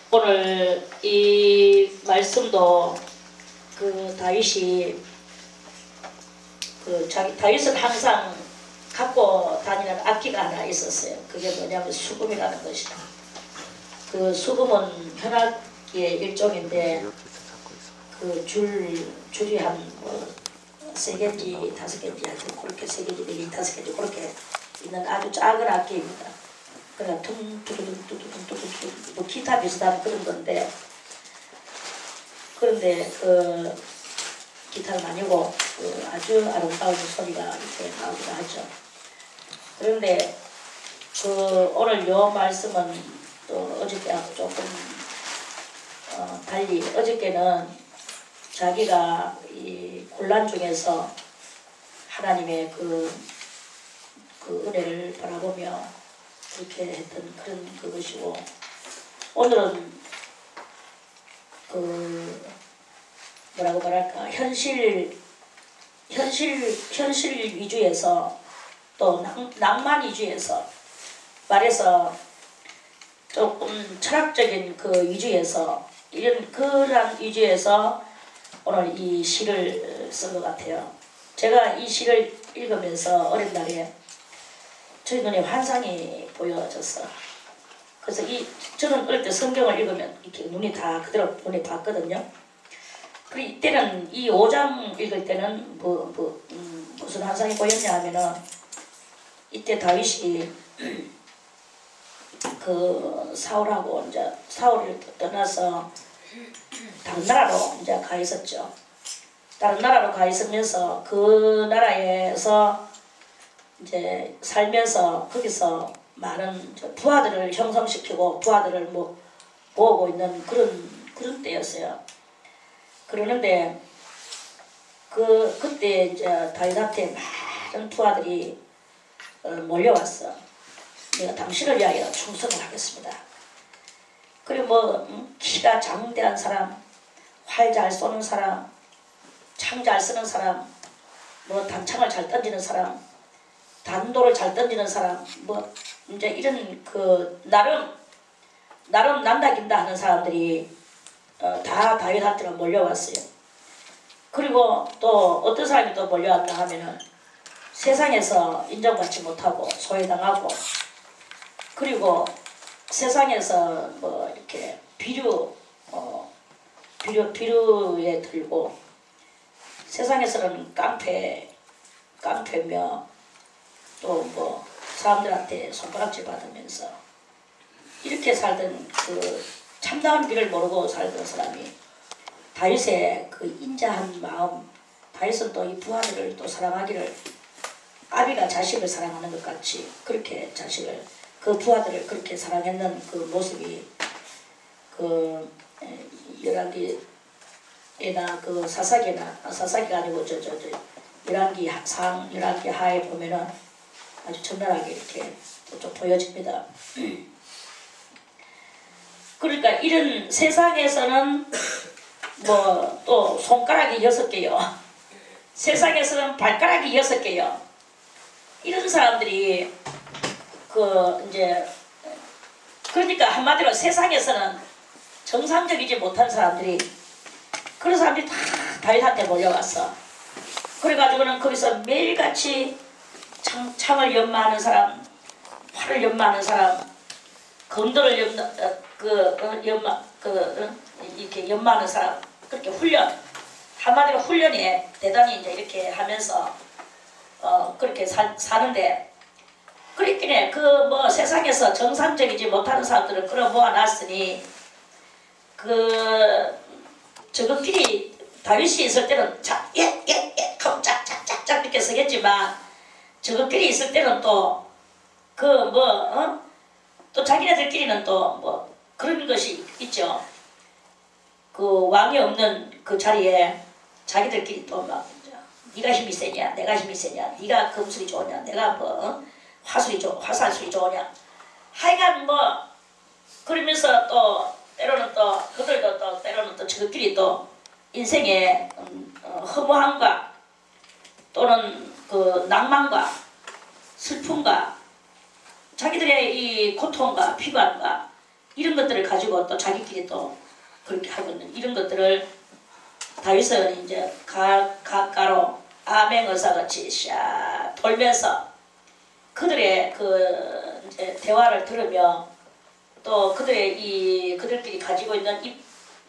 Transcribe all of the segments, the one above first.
오늘 이 말씀도 그 다윗이 다윗은 항상 갖고 다니는 악기가 하나 있었어요. 그게 뭐냐면 수금이라는 것이다. 그 수금은 현악기의 일종인데 그 줄이 한 세 개인지 다섯 개인지 하여튼 그렇게 세 개인지 네 개인지 다섯 개인지 그렇게 있는 아주 작은 악기입니다. 그러니까 퉁투두둥투두둥투두둥 뭐 기타 비슷한 그런 건데, 그런데 그 기타는 아니고 그 아주 아름다운 소리가 이렇게 나오기도 하죠. 그런데 그 오늘 요 말씀은 또 어저께하고 조금 달리, 어저께는 자기가 이 곤란 중에서 하나님의 그 은혜를 바라보며 그렇게 했던 그런 그것이고, 오늘은 그 뭐라고 말할까, 현실 위주에서 또 낭만 위주에서 말해서 조금 철학적인 그 위주에서 이런 그런 위주에서 오늘 이 시를 쓴 것 같아요. 제가 이 시를 읽으면서 어린 날에 저희 눈에 환상이 보여졌어. 그래서 저는 어릴 때 성경을 읽으면 이렇게 눈이 다 그대로 눈에 봤거든요. 그리고 이때는 이 5장 읽을 때는 무슨 환상이 보였냐 하면은, 이때 다윗이 그 사울하고 이제 사울을 떠나서 다른 나라로 이제 가 있었죠. 다른 나라로 가 있으면서 그 나라에서 이제 살면서 거기서 많은 부하들을 형성시키고 부하들을 모으고 있는 그런 때였어요. 그러는데 그때 이제 다윗한테 많은 부하들이 몰려왔어. 내가 당신을 위하여 충성을 하겠습니다. 그리고 키가 장대한 사람, 활 잘 쏘는 사람, 창 잘 쓰는 사람, 단창을 잘 던지는 사람, 단도를 잘 던지는 사람, 이제 이런 나름 난다 긴다 하는 사람들이 다 다윗한테로 몰려왔어요. 그리고 또 어떤 사람이 또 몰려왔다 하면은 세상에서 인정받지 못하고 소외당하고, 그리고 세상에서 이렇게 비류에 들고, 세상에서는 깡패며 또 사람들한테 손가락질 받으면서 이렇게 살던 그 참다운 길을 모르고 살던 사람이 다윗의 그 인자한 마음, 다윗은 또 이 부하들을 또 사랑하기를 아비가 자식을 사랑하는 것 같이 그렇게 그 부하들을 그렇게 사랑했는 그 모습이 그 열왕기에나 그 사사기가 아니고 열왕기 하에 보면은 아주 적나라하게 이렇게 좀 보여집니다. 그러니까 이런 세상에서는 또 손가락이 6개요. 세상에서는 발가락이 6개요. 이런 사람들이 그러니까 한마디로 세상에서는 정상적이지 못한 사람들이, 그런 사람들이 다 다윗한테 몰려왔어. 그래가지고는 거기서 매일같이 창을 연마하는 사람, 활을 연마하는 사람, 검도를 이렇게 연마하는 사람, 그렇게 한마디로 훈련이 대단히 이제 이렇게 하면서 그렇게 사는데, 그렇긴 세상에서 정상적이지 못하는 사람들을 끌어모아 놨으니 저것끼리 다윗이 있을 때는 하고 짝짝짝짝 이렇게 서겠지만, 저것끼리 있을 때는 또 또 자기네들끼리는 또 그런 것이 있죠. 그 왕이 없는 그 자리에 자기들끼리 또 네가 힘이 세냐, 내가 힘이 세냐, 네가 금술이 좋으냐, 내가 화살술이 좋으냐, 하여간 그러면서 또 때로는 또 그들도 또 때로는 또 저들끼리 또 인생의 허무함과 또는 그 낭만과 슬픔과 자기들의 이 고통과 피관과 이런 것들을 가지고 또 자기끼리 또 그렇게 하고 있는 이런 것들을 다윗은 이제 가가로 암행어사같이 샥 돌면서 그들의 그 이제 대화를 들으며 또 그들끼리 가지고 있는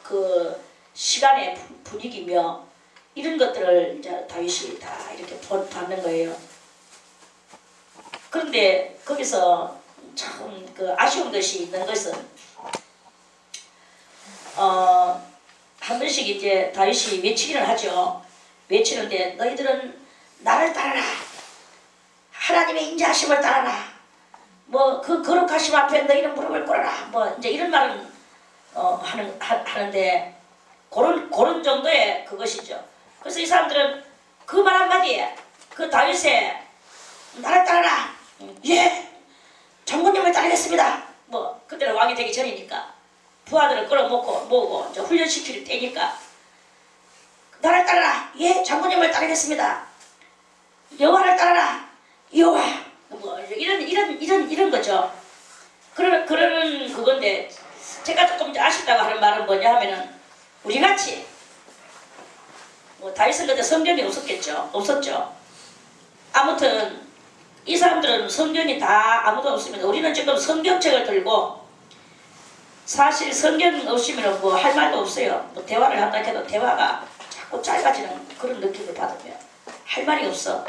그 시간의 분위기며 이런 것들을 이제 다윗이 다 이렇게 받는 거예요. 그런데 거기서 참 그 아쉬운 것이 있는 것은 한 번씩 이제 다윗이 외치기를 하죠. 외치는데 너희들은 나를 따르라. 하나님의 인자하심을 따르라. 뭐 그 거룩하심 앞에 너희는 무릎을 꿇어라. 뭐 이제 이런 말은 하는데 그런 정도의 그것이죠. 그래서 이 사람들은 그 말 한마디에 그 다윗의 나를 따르라. 예, 장군님을 따르겠습니다. 뭐 그때는 왕이 되기 전이니까 부하들을 끌어모으고 이제 훈련시킬 때니까 나를 따르라. 예, 장군님을 따르겠습니다. 여호와를 따르라. 여호와. 뭐 이런 거죠. 그러는 그건데 제가 조금 아쉽다고 하는 말은 뭐냐 하면은 우리 같이 뭐 다윗은 그때 성경이 없었죠. 아무튼 이 사람들은 성경이 다 아무도 없습니다. 우리는 지금 성경책을 들고 사실 성경 없으면 뭐 할 말도 없어요. 뭐 대화를 한다 해도 대화가 자꾸 짧아지는 그런 느낌을 받으면 할 말이 없어.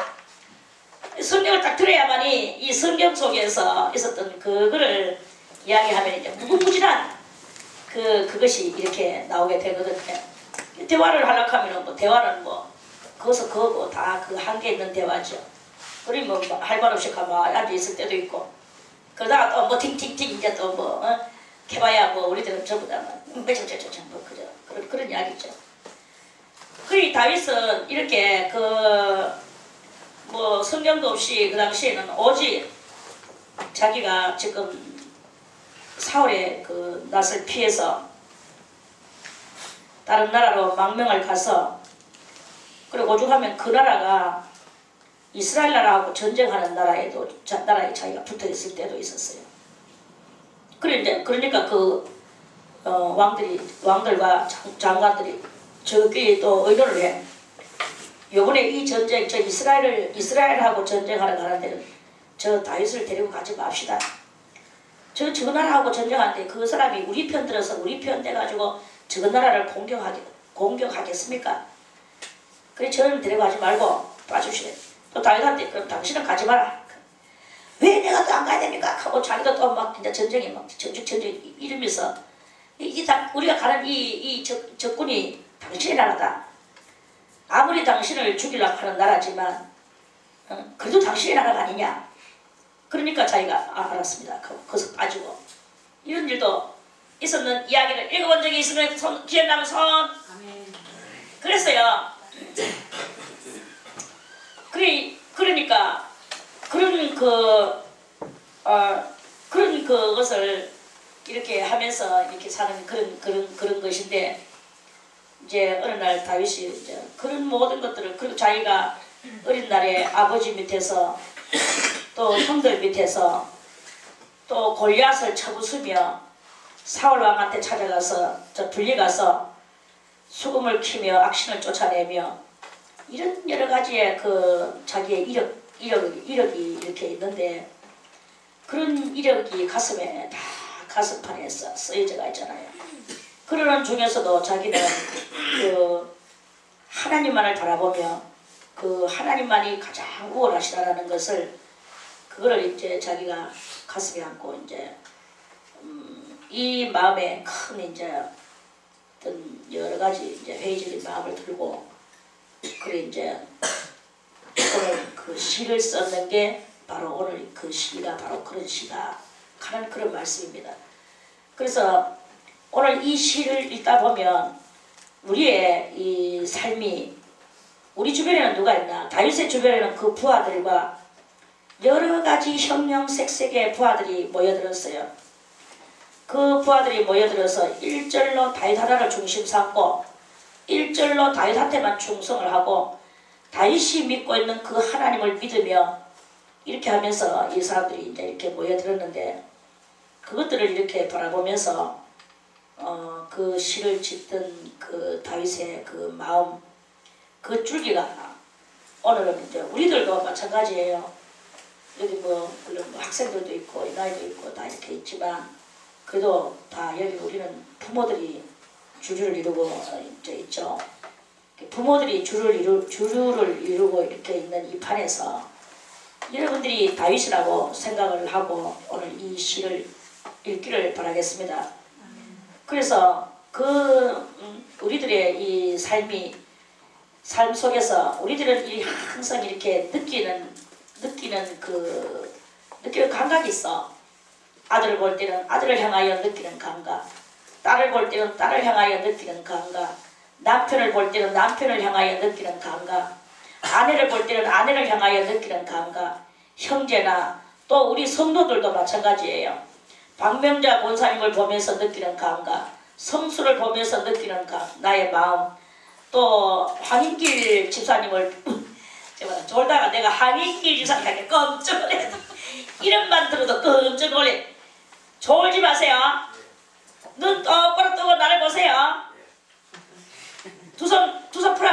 성경을 딱 들어야만이 이 성경 속에서 있었던 그거를 이야기하면 이제 무궁무진한 그것이 이렇게 나오게 되거든요. 대화를 하려고 하면 뭐 대화는 뭐 거기서 그거고 다 그 한계 있는 대화죠. 우리 뭐 할 말 없이 가만히 앉아 있을 때도 있고 그러다가 또 뭐 팅팅팅 이제 또 뭐 해봐야 뭐 우리들은 전부 다 뭐 그죠 그런 이야기죠. 그리 다윗은 이렇게 뭐 성경도 없이 그 당시에는 오직 자기가 지금 사울의 그 낯을 피해서 다른 나라로 망명을 가서 그리고 오죽하면 그 나라가 이스라엘 나라하고 전쟁하는 나라에 자기가 붙어있을 때도 있었어요. 그러니까 그 왕들과 장관들이 저끼리 또 의논을 해. 요번에 이 전쟁, 저 이스라엘하고 전쟁하러 가는 데는 저 다윗을 데리고 가지 맙시다. 저 나라하고 전쟁하는데 그 사람이 우리 편 들어서 우리 편 돼가지고 저 나라를 공격하겠습니까? 그래 저는 데려가지 말고 봐주시래. 또 다윗한테 그럼 당신은 가지 마라. 왜 내가 또 안 가야 됩니까? 하고 자기도 또 막 진짜 전쟁이 막 전쟁 이러면서 우리가 가는 이 적군이 당신의 나라다. 아무리 당신을 죽이려고 하는 나라지만 그래도 당신의 나라가 아니냐. 그러니까 자기가 알았습니다. 거기서 빠지고 이런 일도 있었는 이야기를 읽어본 적이 있으면 기억나면 손. 아멘. 그랬어요. 그러니까 그런 그것을 이렇게 하면서 이렇게 사는 그런 것인데 이제 어느 날 다윗이 이제 그런 모든 것들을 그리고 자기가 어린 날에 아버지 밑에서 또 형들 밑에서 또 골리앗을 쳐부수며 사울 왕한테 찾아가서 불려가서 수금을 키며 악신을 쫓아내며 이런 여러 가지의 그 자기의 이력이 이렇게 있는데 그런 이력이 가슴에 다 가슴판에 쓰여져가 있잖아요. 그러는 중에서도 자기는 그 하나님만을 바라보며 그 하나님만이 가장 우월하시다라는 것을 그거를 이제 자기가 가슴에 안고 이제 이 마음에 큰 이제 어떤 여러 가지 이제 회의적인 마음을 들고 그래 이제 오늘 그 시를 썼는 게 바로 오늘 그 시가 바로 그런 시다 하는 그런 말씀입니다. 그래서 오늘 이 시를 읽다 보면 우리의 이 삶이 우리 주변에는 누가 있나? 다윗의 주변에는 그 부하들과 여러 가지 형형색색의 부하들이 모여들었어요. 그 부하들이 모여들어서 1절로 다윗 하나를 중심 삼고 1절로 다윗한테만 충성을 하고 다윗이 믿고 있는 그 하나님을 믿으며 이렇게 하면서 이 사람들이 이제 이렇게 모여들었는데 그것들을 이렇게 바라보면서 그 시를 짓던 그 다윗의 그 마음, 그 줄기가 오늘은 이제 우리들도 마찬가지예요. 여기 뭐 물론 뭐 학생들도 있고 나이도 있고 다 이렇게 있지만 그래도 다 여기 우리는 부모들이 주류를 이루고 이제 있죠. 부모들이 주류를 이루고 이렇게 있는 이 판에서 여러분들이 다윗이라고 생각을 하고 오늘 이 시를 읽기를 바라겠습니다. 그래서 우리들의 이 삶 속에서 우리들은 항상 이렇게 느끼는 감각이 있어. 아들을 볼 때는 아들을 향하여 느끼는 감각, 딸을 볼 때는 딸을 향하여 느끼는 감각, 남편을 볼 때는 남편을 향하여 느끼는 감각, 아내를 볼 때는 아내를 향하여 느끼는 감각, 형제나 또 우리 성도들도 마찬가지예요. 박명자 권사님을 보면서 느끼는 감각, 성수를 보면서 느끼는 나의 마음, 또 황인길 집사님을 졸다가 내가 황인길 집사님한테 깜짝 놀래. 이름만 들어도 깜짝 놀래. 졸지 마세요. 눈 똑바로 뜨고 나를 보세요. 두 손 풀어.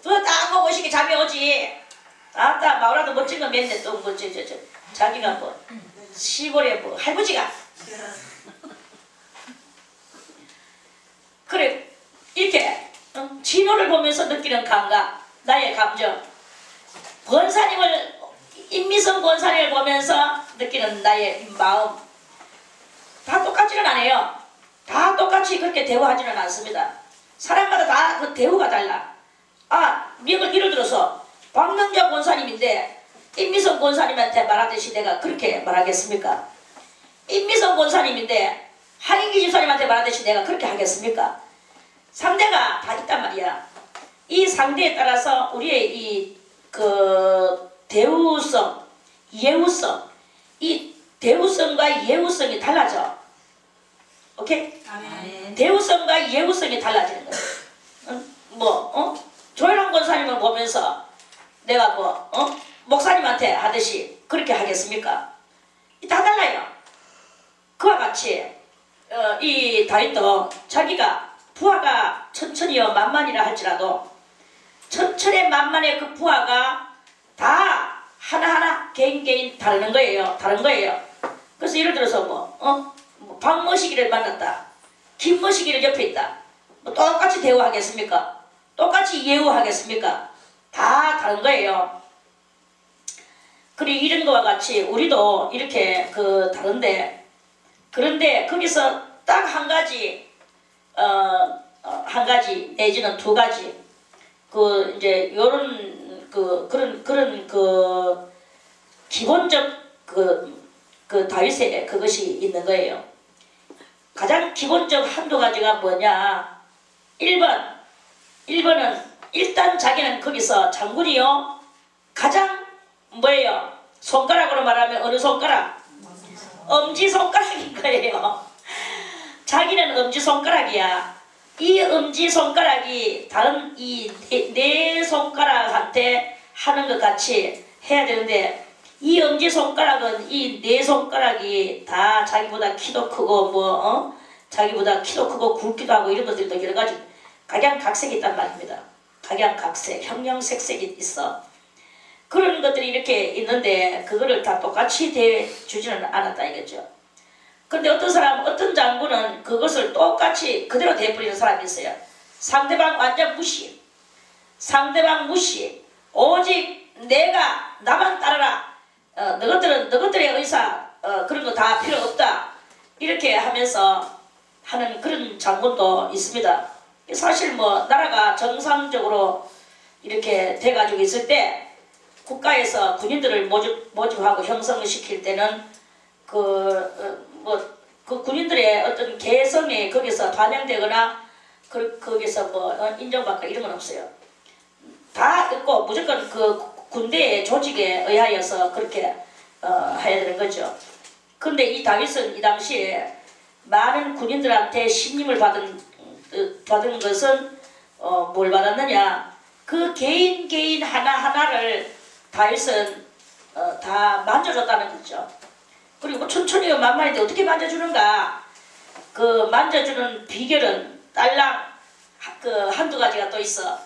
두 손 딱 보고 싶게 잠이 오지. 아따 마우라도 멋진 거 맺네. 또 뭐 자기가 뭐 시골에 뭐 할부지가 그래 이렇게 진호를 보면서 느끼는 감각, 나의 감정, 임미성 권사님을 보면서 느끼는 나의 마음, 다 똑같지는 않아요. 다 똑같이 그렇게 대우하지는 않습니다. 사람마다 다 그 대우가 달라. 예를 들어서 박명자 권사님인데 임미성 권사님한테 말하듯이 내가 그렇게 말하겠습니까? 임미성 권사님인데 한인기 집사님한테 말하듯이 내가 그렇게 하겠습니까? 상대가 다 있단 말이야. 이 상대에 따라서 우리의 대우성, 예우성, 이 대우성과 예우성이 달라져. 오케이? 아멘. 대우성과 예우성이 달라지는 거야. 조혜란 권사님을 보면서 내가 목사님한테 하듯이 그렇게 하겠습니까? 다 달라요. 그와 같이 이 다윗도 자기가 부하가 천천히요 만만이라 할지라도 천천히 만만의 그 부하가 다 하나하나 개인 다른 거예요. 그래서 예를 들어서 박머시기를 만났다. 김머시기를 옆에 있다. 똑같이 대우하겠습니까? 똑같이 예우하겠습니까? 다 다른 거예요. 그리고 이런 거와 같이 우리도 이렇게 다른데, 그런데 거기서 딱 한 가지 내지는 두 가지 이제 요런 그런 기본적 다윗의 그것이 있는 거예요. 가장 기본적 한두 가지가 뭐냐? 1번은 일단 자기는 거기서 장군이요. 가장 뭐예요? 손가락으로 말하면 어느 손가락? 엄지손가락인 거예요. 자기는 엄지손가락이야. 이 엄지손가락이 다른 이 네 손가락한테 하는 것 같이 해야 되는데, 이 엄지손가락은 이 네 손가락이 다 자기보다 키도 크고 자기보다 키도 크고 굵기도 하고 이런 것들도 여러 가지 각양각색이 있단 말입니다. 각양각색, 형형색색이 있어. 그런 것들이 이렇게 있는데 그거를 다 똑같이 대주지는 않았다 이거죠. 그런데 어떤 장군은 그것을 똑같이 그대로 대버리는 사람이 있어요. 상대방 완전 무시. 오직 나만 따르라. 너것들의 의사 그런 거 다 필요 없다. 이렇게 하면서 하는 그런 장군도 있습니다. 사실 나라가 정상적으로 이렇게 돼가지고 있을 때 국가에서 군인들을 모집하고 형성을 시킬 때는 그 군인들의 어떤 개성이 거기서 반영되거나 거기서 인정받고 이런 건 없어요. 다 있고 무조건 그 군대의 조직에 의하여서 그렇게 해야 되는 거죠. 근데 이 다윗은 이 당시에 많은 군인들한테 신임을 받은 것은 뭘 받았느냐? 그 개인 하나하나를 다윗은 다 만져줬다는 거죠. 그리고 천천히요 만만인데 어떻게 만져주는가? 그 만져주는 비결은 딸랑 그 한두 가지가 또 있어.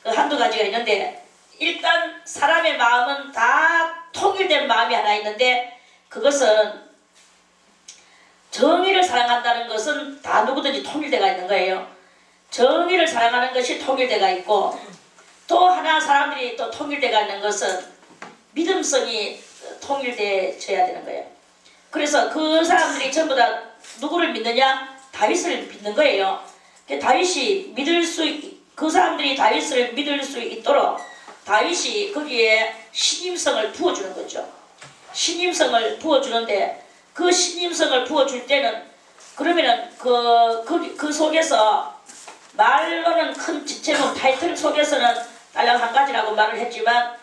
그 한두 가지가 있는데 일단 사람의 마음은 다 통일된 마음이 하나 있는데 그것은 정의를 사랑한다는 것은 다 누구든지 통일되가 있는 거예요. 정의를 사랑하는 것이 통일되가 있고 또 하나 사람들이 또 통일되가 있는 것은 믿음성이 통일되어야 되는 거예요. 그래서 그 사람들이 전부 다 누구를 믿느냐? 다윗을 믿는 거예요. 다윗이 믿을 그 사람들이 다윗을 믿을 수 있도록 다윗이 거기에 신임성을 부어주는 거죠. 신임성을 부어주는데 그 신임성을 부어줄 때는 그러면은 그 속에서 말로는 큰 제목 타이틀 속에서는 딸랑 한 가지라고 말을 했지만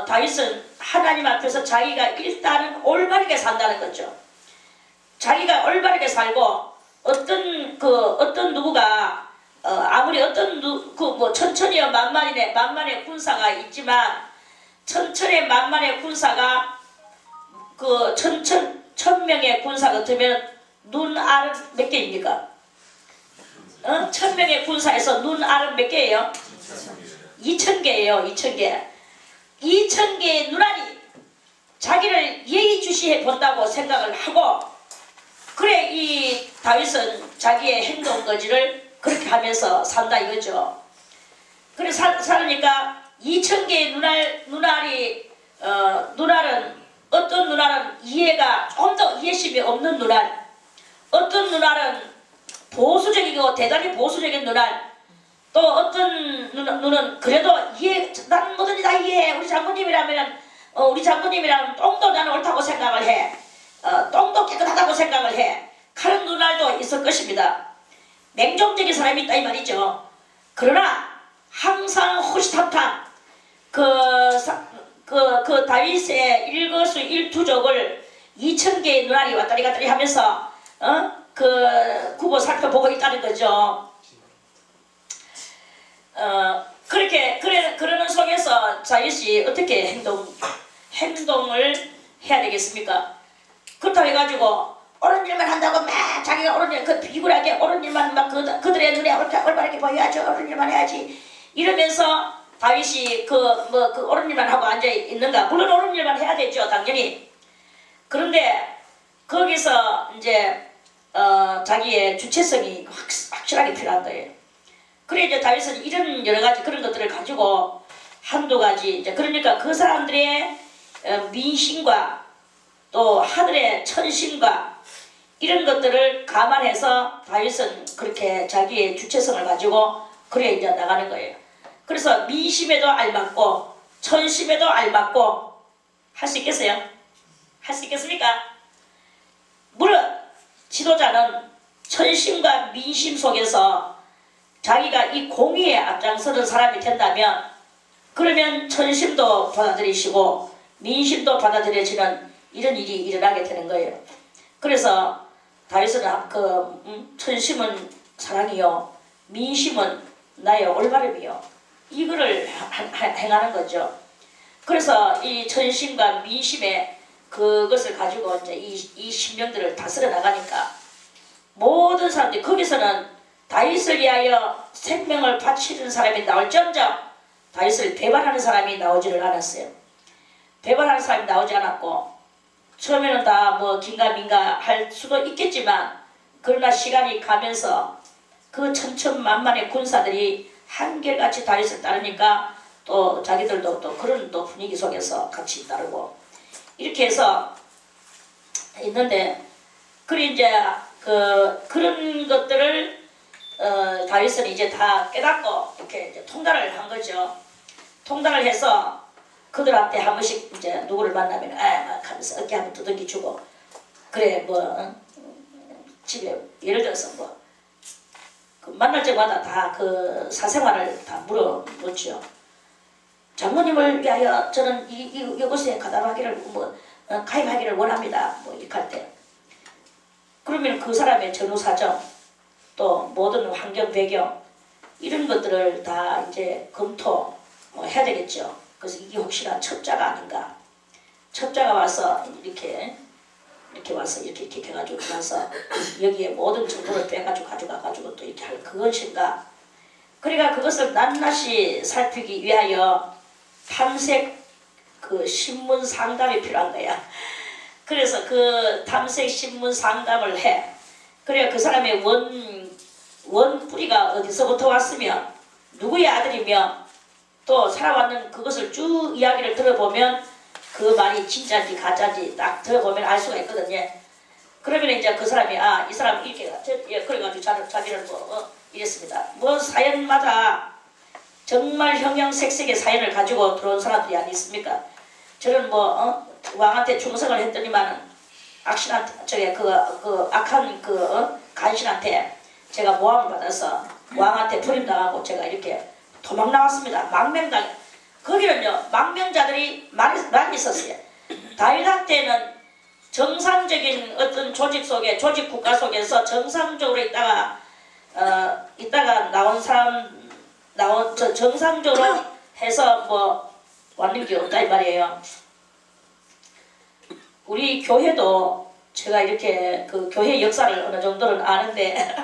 다윗은 하나님 앞에서 자기가 일단은 올바르게 산다는 거죠. 자기가 올바르게 살고 어떤 누구가 아무리 뭐 천천히요 만만의 군사가 있지만 천천의 만만의 군사가 그 천명의 군사 같으면 눈알은 몇 개입니까? 1000명의 군사에서 눈알은 몇 개예요? 2000개예요. 2000개. 2000개의 눈알이 자기를 예의주시해 본다고 생각을 하고 그래 이 다윗은 자기의 행동거지를 그렇게 하면서 산다 이거죠. 그래 살으니까 2000개의 눈알은 어떤 눈알은 이해가 좀 더 이해심이 없는 눈알, 어떤 눈알은 보수적이고 대단히 보수적인 눈알, 또 어떤 눈은 그래도 나는 뭐든지 다 이해해. 우리 장모님이라면 똥도 나는 옳다고 생각을 해. 똥도 깨끗하다고 생각을 해. 그런 눈알도 있을 것입니다. 맹종적인 사람이 있다 이 말이죠. 그러나 항상 호시탐탐 그 다윗의 일거수일투족을 2000개의 눈알이 왔다리 갔다리 하면서 구보 살펴보고 있다는 거죠. 그러는 속에서 다윗이 어떻게 행동을 해야 되겠습니까? 그렇다고 해가지고 옳은 일만 한다고 막 자기가 옳은 일, 비굴하게 옳은 일만 막 그들의 눈에 올바르게 보여야죠. 옳은 일만 해야지. 이러면서 다윗이 옳은 일만 하고 앉아 있는가? 물론 옳은 일만 해야 되죠, 당연히. 그런데 거기서 이제 자기의 주체성이 확실하게 필요한 거예요. 그래 이제 다윗은 이런 여러 가지 그런 것들을 가지고 한두 가지 이제 그러니까 그 사람들의 민심과 또 하늘의 천심과 이런 것들을 감안해서 다윗은 그렇게 자기의 주체성을 가지고 그래 이제 나가는 거예요. 그래서 민심에도 알맞고 천심에도 알맞고 할 수 있겠어요? 할 수 있겠습니까? 물론 지도자는 천심과 민심 속에서 자기가 이 공의에 앞장서는 사람이 된다면 그러면 천심도 받아들이시고 민심도 받아들여지는 이런 일이 일어나게 되는 거예요. 그래서 다윗은 천심은 사랑이요 민심은 나의 올바름이요 이거를 행하는 거죠. 그래서 이 천심과 민심의 그것을 가지고 이제 이 신명들을 다스려 나가니까 모든 사람들이 거기서는 다윗을 위하여 생명을 바치는 사람이 나올지언정 다윗을 배반하는 사람이 나오지를 않았어요. 배반하는 사람이 나오지 않았고 처음에는 다 뭐 긴가민가 할 수도 있겠지만 그러나 시간이 가면서 그 천천만만의 군사들이 한결같이 다윗을 따르니까 또 자기들도 또 그런 또 분위기 속에서 같이 따르고 이렇게 해서 있는데 그래 이제 그런 것들을 다윗은 이제 다 깨닫고 이렇게 이제 통달을 한 거죠. 통달을 해서 그들한테 한 번씩 이제 누구를 만나면 막 하면서 어깨 한번 두들기 주고 그래 집에 예를 들어서 만날 때마다 다 그 사생활을 다 물어보죠. 장모님을 위하여 저는 이곳에 가담하기를 가입하기를 원합니다. 이렇게 할 때 그러면 그 사람의 전후 사정 또 모든 환경 배경 이런 것들을 다 이제 검토 해야 되겠죠. 그래서 이게 혹시나 첩자가 아닌가? 첩자가 와서 이렇게 이렇게 와서 이렇게 해가지고 나서 여기에 모든 정보를 빼가지고 가져가가지고 또 이렇게 할 그것인가. 그러니까 그것을 낱낱이 살피기 위하여 탐색 그 신문 상담이 필요한 거야. 그래서 그 탐색 신문 상담을 해. 그래 그 사람의 원 뿌리가 어디서부터 왔으며 누구의 아들이며 또 살아왔는 그것을 쭉 이야기를 들어보면 그 말이 진짜인지 가짜인지 딱 들어보면 알 수가 있거든요. 그러면 이제 그 사람이 아 이 사람 이렇게 그래가지고 자기를 이랬습니다. 뭐 사연마다 정말 형형색색의 사연을 가지고 들어온 사람들이 아니 있습니까? 저는 왕한테 충성을 했더니만은 악신한테 그 악한 간신한테 제가 모함을 받아서 왕한테 버림당하고 제가 이렇게 도망 나왔습니다. 망명당. 거기는요 망명자들이 많이 있었어요. 다윗 때는 정상적인 어떤 조직 속에 조직 국가 속에서 정상적으로 있다가 나온 사람 정상적으로 해서 왔는 게 없다 이 말이에요. 우리 교회도 제가 이렇게 그 교회 역사를 어느 정도는 아는데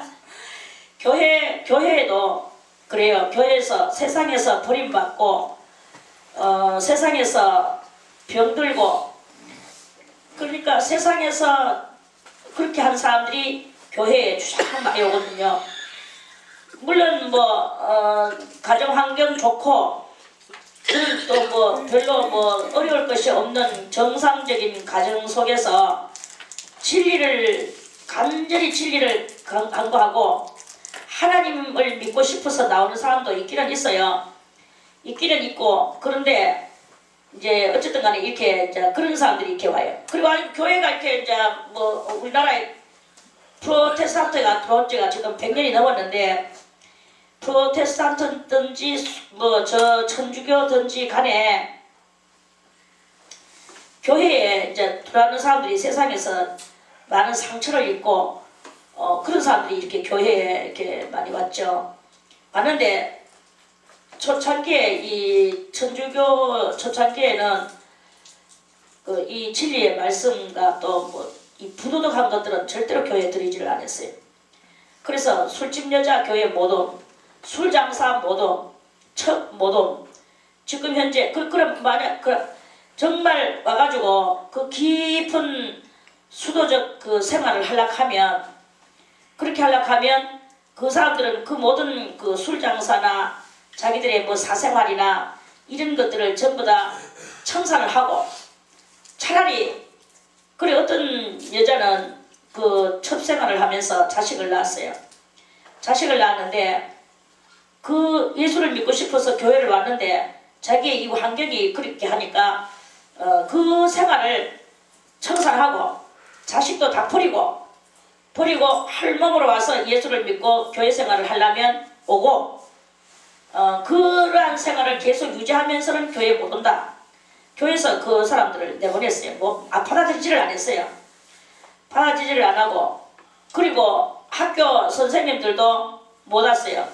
교회에도 그래요. 교회에서 세상에서 버림받고 세상에서 병들고 그러니까 세상에서 그렇게 한 사람들이 교회에 쫙 많이 오거든요. 물론 가정 환경 좋고 또 별로 어려울 것이 없는 정상적인 가정 속에서 간절히 진리를 강구하고 하나님을 믿고 싶어서 나오는 사람도 있기는 있어요. 있기는 있고 그런데 이제 어쨌든 간에 이렇게 이제 그런 사람들이 이렇게 와요. 그리고 교회가 이렇게 이제 우리나라에 프로테스탄트가 들어온 지가 지금 100년이 넘었는데 프로테스탄트든지 천주교든지 간에 교회에 이제 들어가는 사람들이 세상에서 많은 상처를 입고 그런 사람들이 이렇게 교회에 이렇게 많이 왔죠. 왔는데 초창기에 이 천주교 초창기에는 이 진리의 말씀과 또 이 부도덕한 것들은 절대로 교회에 들이지를 않았어요. 그래서 술집 여자 교회 못 옴, 술 장사 못 옴, 척 못 옴. 지금 현재 그럼 만약 정말 와가지고 그 깊은 수도적 그 생활을 그렇게 하려면 그 사람들은 그 모든 그 술 장사나 자기들의 사생활이나 이런 것들을 전부 다 청산을 하고 차라리 그래 어떤 여자는 그 첩생활을 하면서 자식을 낳았어요. 자식을 낳았는데 그 예수를 믿고 싶어서 교회를 왔는데 자기의 이 환경이 그렇게 하니까 그 생활을 청산하고 자식도 다 버리고 할멈으로 와서 예수를 믿고 교회 생활을 하려면 오고 그러한 생활을 계속 유지하면서는 교회에 못 온다. 교회에서 그 사람들을 내보냈어요. 받아들이지를 않았어요. 받아들이지를 안 하고 그리고 학교 선생님들도 못 왔어요.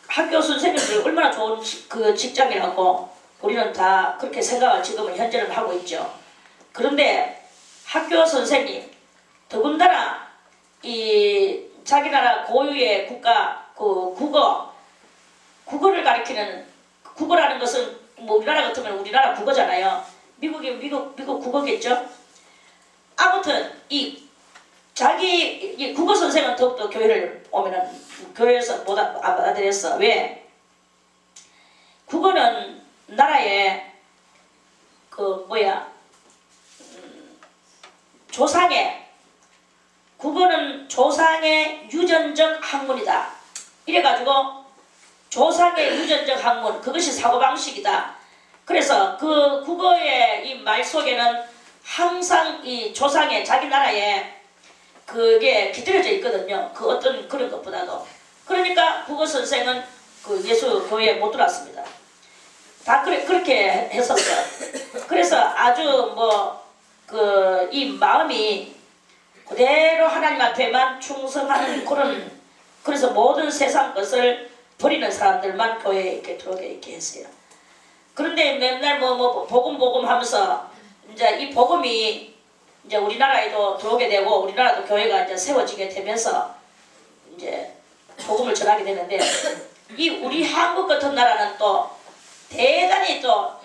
학교 선생님들 얼마나 좋은 그 직장이라고 우리는 다 그렇게 생각을 지금은 현재는 하고 있죠. 그런데 학교 선생님 더군다나 이 자기 나라 고유의 국가 그 국어를 가리키는 국어라는 것은 우리나라 같으면 우리나라 국어잖아요. 미국 국어겠죠. 아무튼 이 국어 선생은 더욱더 교회를 오면은 교회에서 못 받아들였어. 왜? 국어는 나라의 국어는 조상의 유전적 학문이다. 이래가지고 조상의 유전적 학문 그것이 사고방식이다. 그래서 그 국어의 이 말 속에는 항상 이 조상의 자기 나라에 그게 깃들여져 있거든요. 그 어떤 그런 것보다도. 그러니까 국어 선생은 그 예수 교회에 못 들어왔습니다. 다 그렇게 했었어요. 그래서 아주 이 마음이 그대로 하나님 앞에만 충성하는 그래서 모든 세상 것을 버리는 사람들만 교회에 이렇게 들어오게 이렇게 했어요. 그런데 맨날 복음 하면서 이제 이 복음이 이제 우리나라에도 들어오게 되고 우리나라도 교회가 이제 세워지게 되면서 이제 복음을 전하게 되는데 이 우리 한국 같은 나라는 또 대단히 또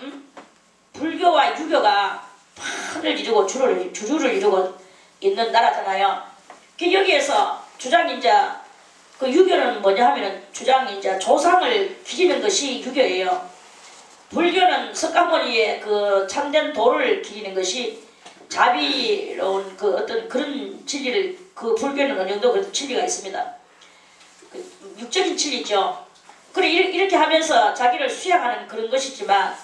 불교와 유교가 판을 이루고 주류를 이루고 있는 나라잖아요. 그 여기에서 주장 이제 그 유교는 뭐냐 하면은 주장 이제 조상을 기리는 것이 유교예요. 불교는 석가모니의 그 참된 도를 기리는 것이 자비로운 그 어떤 그런 진리를 그 불교는 어느 정도 그래도 진리가 있습니다. 그 육적인 진리죠. 그래 이렇게 하면서 자기를 수양하는 그런 것이지만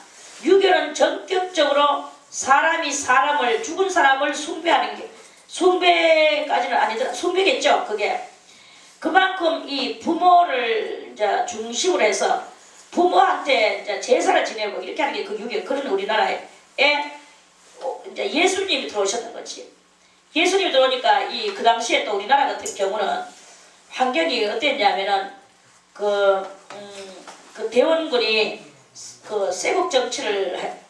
유교는 전격적으로 사람이 사람을 죽은 사람을 숭배하는 게 숭배까지는 아니더라 숭배겠죠. 그게 그만큼 이 부모를 이제 중심으로 해서 부모한테 이제 제사를 지내고 이렇게 하는 게 그 유교 그런 우리나라에 이제 예수님이 들어오셨는 거지. 예수님이 들어오니까 이 그 당시에 또 우리나라 같은 경우는 환경이 어땠냐면은 그 대원군이 그 세국 정치를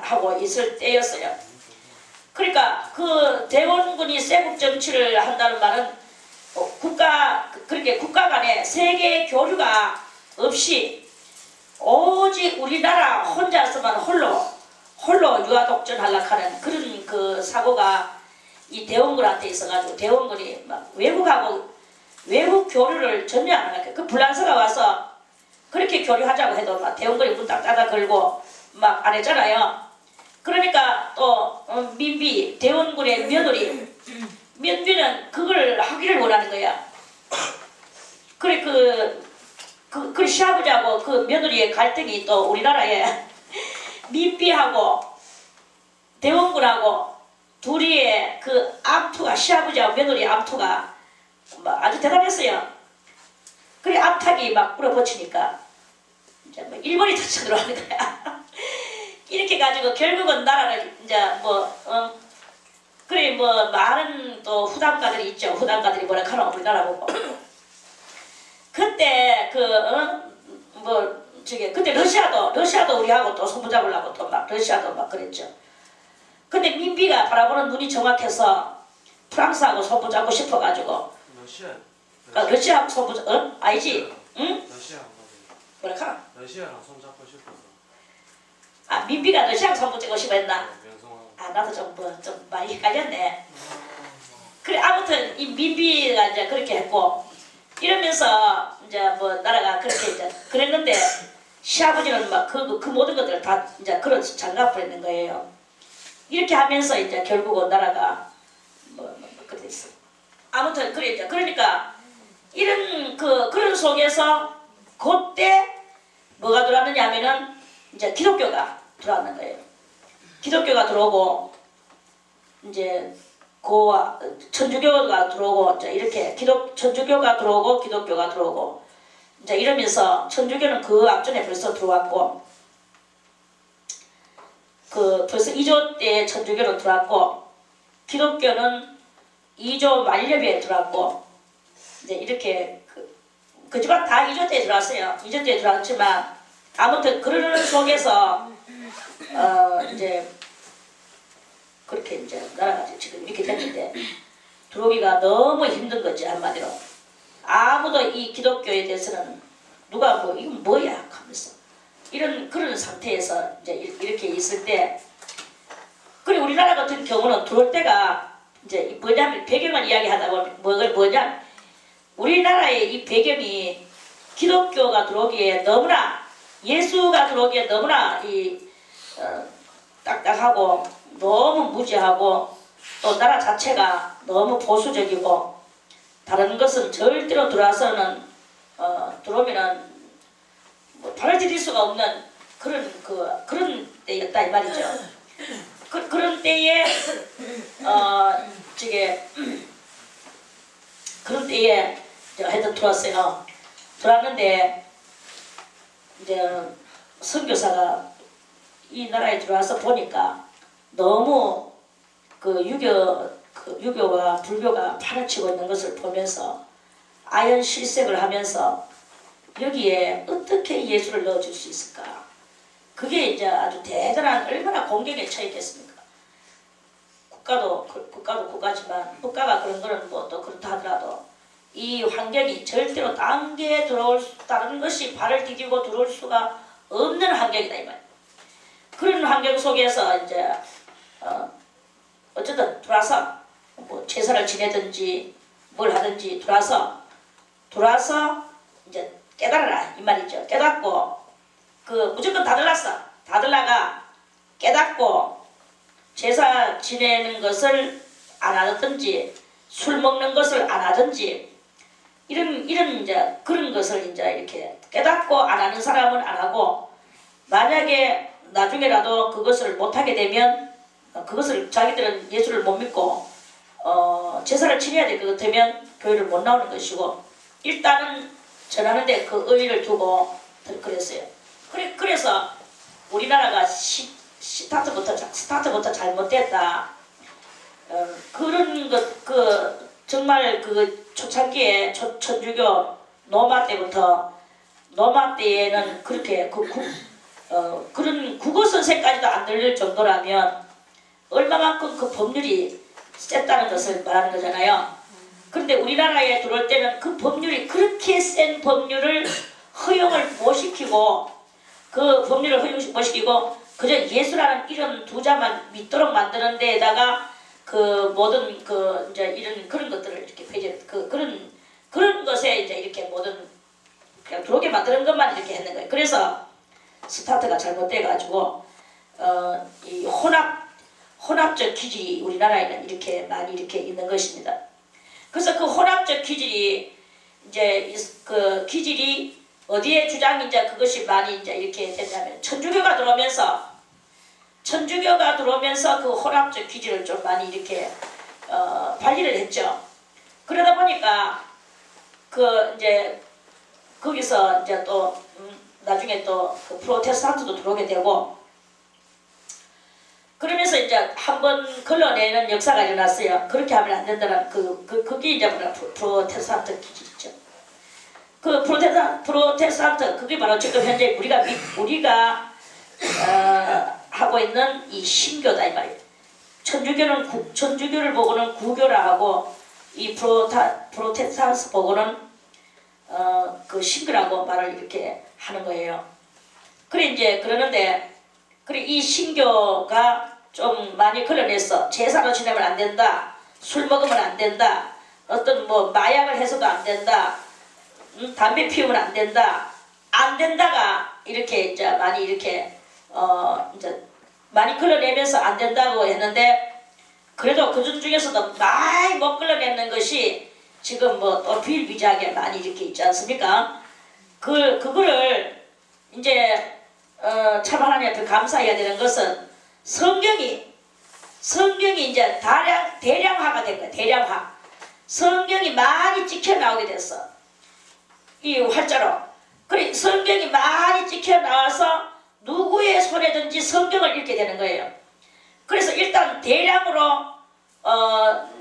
하고 있을 때였어요. 그러니까 그 대원군이 세국 정치를 한다는 말은 그렇게 국가 간에 세계 교류가 없이 오직 우리나라 혼자서만 홀로 유아독전 하려고 하는 그런 그 사고가 이 대원군한테 있어가지고 대원군이 막 외국 교류를 전혀 안 하니까 그 불란서가 와서 그렇게 교류하자고 해도 막 대원군이 문 딱 닫아 걸고 막 안 했잖아요. 그러니까 또 민비 대원군의 며느리 민비는 그걸 하기를 원하는 거야. 그래 그 시아버지하고 그 며느리의 갈등이 또 우리나라에 민비하고 대원군하고 둘이의 그 암투가 시아버지하고 며느리 암투가 아주 대단했어요. 그래 암탉이 막 불어붙이니까 이제 뭐 일본이 다 쳐들어가는 거야. 이렇게 가지고 결국은 나라를 이제 그래 많은 또 후담가들이 있죠. 후담가들이 뭐라 하나 우리나라 보고 그때 그때 러시아도 우리하고 또 손붙잡으려고 또 막 러시아도 막 그랬죠. 근데 민비가 바라보는 눈이 정확해서 프랑스하고 손붙잡고 싶어가지고 러시아하고 손붙잡 아니지? 응? 뭐라 카나? 러시아랑 손잡고 싶어서. 아 민비가 러시아랑 손붙잡고 싶어 했나? 아 나도 좀 많이 헷갈렸네. 그래 아무튼 이 민비가 이제 그렇게 했고 이러면서 이제 나라가 그렇게 이제 그랬는데 시아버지는 막 그 모든 것들을 다 이제 그런 장갑을 했는 거예요. 이렇게 하면서 이제 결국은 나라가 그렇게 됐어. 아무튼 그랬죠. 그러니까 이런 그런 속에서 그때 뭐가 들어왔느냐 하면은 이제 기독교가 들어왔는 거예요. 기독교가 들어오고 이제 천주교가 들어오고 이제 이렇게 천주교가 들어오고 기독교가 들어오고 이제 이러면서 천주교는 그 앞전에 벌써 들어왔고 벌써 2조 때 천주교는 들어왔고 기독교는 2조 말년에 들어왔고 이제 이렇게 그 집안 다 2조 때 들어왔어요. 2조 때 들어왔지만 아무튼 그런 속에서 이제 그렇게 이제 나라가 지금 이렇게 됐는데 들어오기가 너무 힘든 거지 한마디로. 아무도 이 기독교에 대해서는 누가 이건 뭐야 하면서 이런 그런 상태에서 이제 이렇게 있을 때 그리고 우리나라 같은 경우는 들어올 때가 이제 뭐냐면 배경을 이야기하다 보면 뭐냐 우리나라의 이 배경이 기독교가 들어오기에 너무나 예수가 들어오기에 너무나 딱딱하고 너무 무지하고 또 나라 자체가 너무 보수적이고 다른 것은 절대로 들어와서는 들어오면은 발을 디딜 수가 없는 그런 때였다 이 말이죠. 그런 때에 그런 때에 하여튼 들어왔어요. 들어왔는데 이제 선교사가 이 나라에 들어와서 보니까 너무 유교와 불교가 판을 치고 있는 것을 보면서 아연실색을 하면서 여기에 어떻게 예수를 넣어줄 수 있을까? 그게 이제 아주 대단한 얼마나 공경에 처했겠습니까? 국가도 국가지만 국가가 그런 거는 뭐 또 그렇다 하더라도 이 환경이 절대로 다른 것이 발을 디디고 들어올 수가 없는 환경이다 이 말. 그런 환경 속에서 이제 어쨌든 들어와서 뭐 제사를 지내든지 뭘 하든지 들어와서 이제 깨달아라 이 말이죠. 깨닫고 무조건 다 들랐어. 다 들라가 깨닫고 제사 지내는 것을 안 하든지 술 먹는 것을 안 하든지 이런 이제 그런 것을 이제 이렇게 깨닫고 안 하는 사람은 안 하고 만약에 나중에라도 그것을 못 하게 되면 그것을 자기들은 예수를 못 믿고 제사를 지내야 될 것 같으면 교회를 못 나오는 것이고 일단은 전하는데 그 의의를 두고 그랬어요. 그래서 우리나라가 스타트부터 잘못됐다. 그런 것 정말 초창기에 천주교 노마 때에는 그렇게 그런 국어 선생까지도 안 들릴 정도라면 얼마만큼 그 법률이 셌다는 것을 말하는 거잖아요. 그런데 우리나라에 들어올 때는 그 법률이 그렇게 센 법률을 허용을 못 시키고 그 법률을 허용 못 시키고 그저 예수라는 이름 두 자만 믿도록 만드는 데에다가 그 모든 이제 이런 그런 것들을 이렇게 그런 것에 이제 이렇게 모든 그냥 들어오게 만드는 것만 이렇게 했는 거예요. 그래서 스타트가 잘못돼 가지고 이 혼합적 기질이 우리나라에는 이렇게 많이 이렇게 있는 것입니다. 그래서 그 혼합적 기질이 이제 그 기질이 어디에 주장인지 그것이 많이 이제 이렇게 됐냐면 천주교가 들어오면서 그 혼합적 기질을 좀 많이 이렇게 관리를 했죠. 그러다 보니까 이제 거기서 이제 또 나중에 또 그 프로테스탄트도 들어오게 되고 그러면서 이제 한번 걸러내는 역사가 일어났어요. 그렇게 하면 안 된다는 그게 이제 프로테스탄트 기질이죠. 그 프로테스탄트 그게 바로 지금 현재 우리가 하고 있는 이 신교다 이 말이에요. 천주교를 보고는 구교라 하고 이 프로테스탄트 보고는 그 신교라고 말을 이렇게 하는 거예요. 그래 이제 그러는데 이 신교가 좀 많이 걸러냈어. 제사로 지내면 안 된다. 술 먹으면 안 된다. 어떤 뭐 마약을 해서도 안 된다. 담배 피우면 안 된다. 안 된다가 이렇게 이제 많이 이렇게 이제 많이 걸러내면서 안 된다고 했는데 그래도 그중 중에서도 많이 못 걸러내는 것이 지금 뭐 또 비일비재하게 많이 이렇게 있지 않습니까? 그거를 이제 참 하나님 앞에 감사해야 되는 것은 성경이 이제 대량화가 된 거야. 대량화. 성경이 많이 찍혀 나오게 됐어. 이 활자로. 그래 성경이 많이 찍혀 나와서 누구의 손에든지 성경을 읽게 되는 거예요. 그래서 일단 대량으로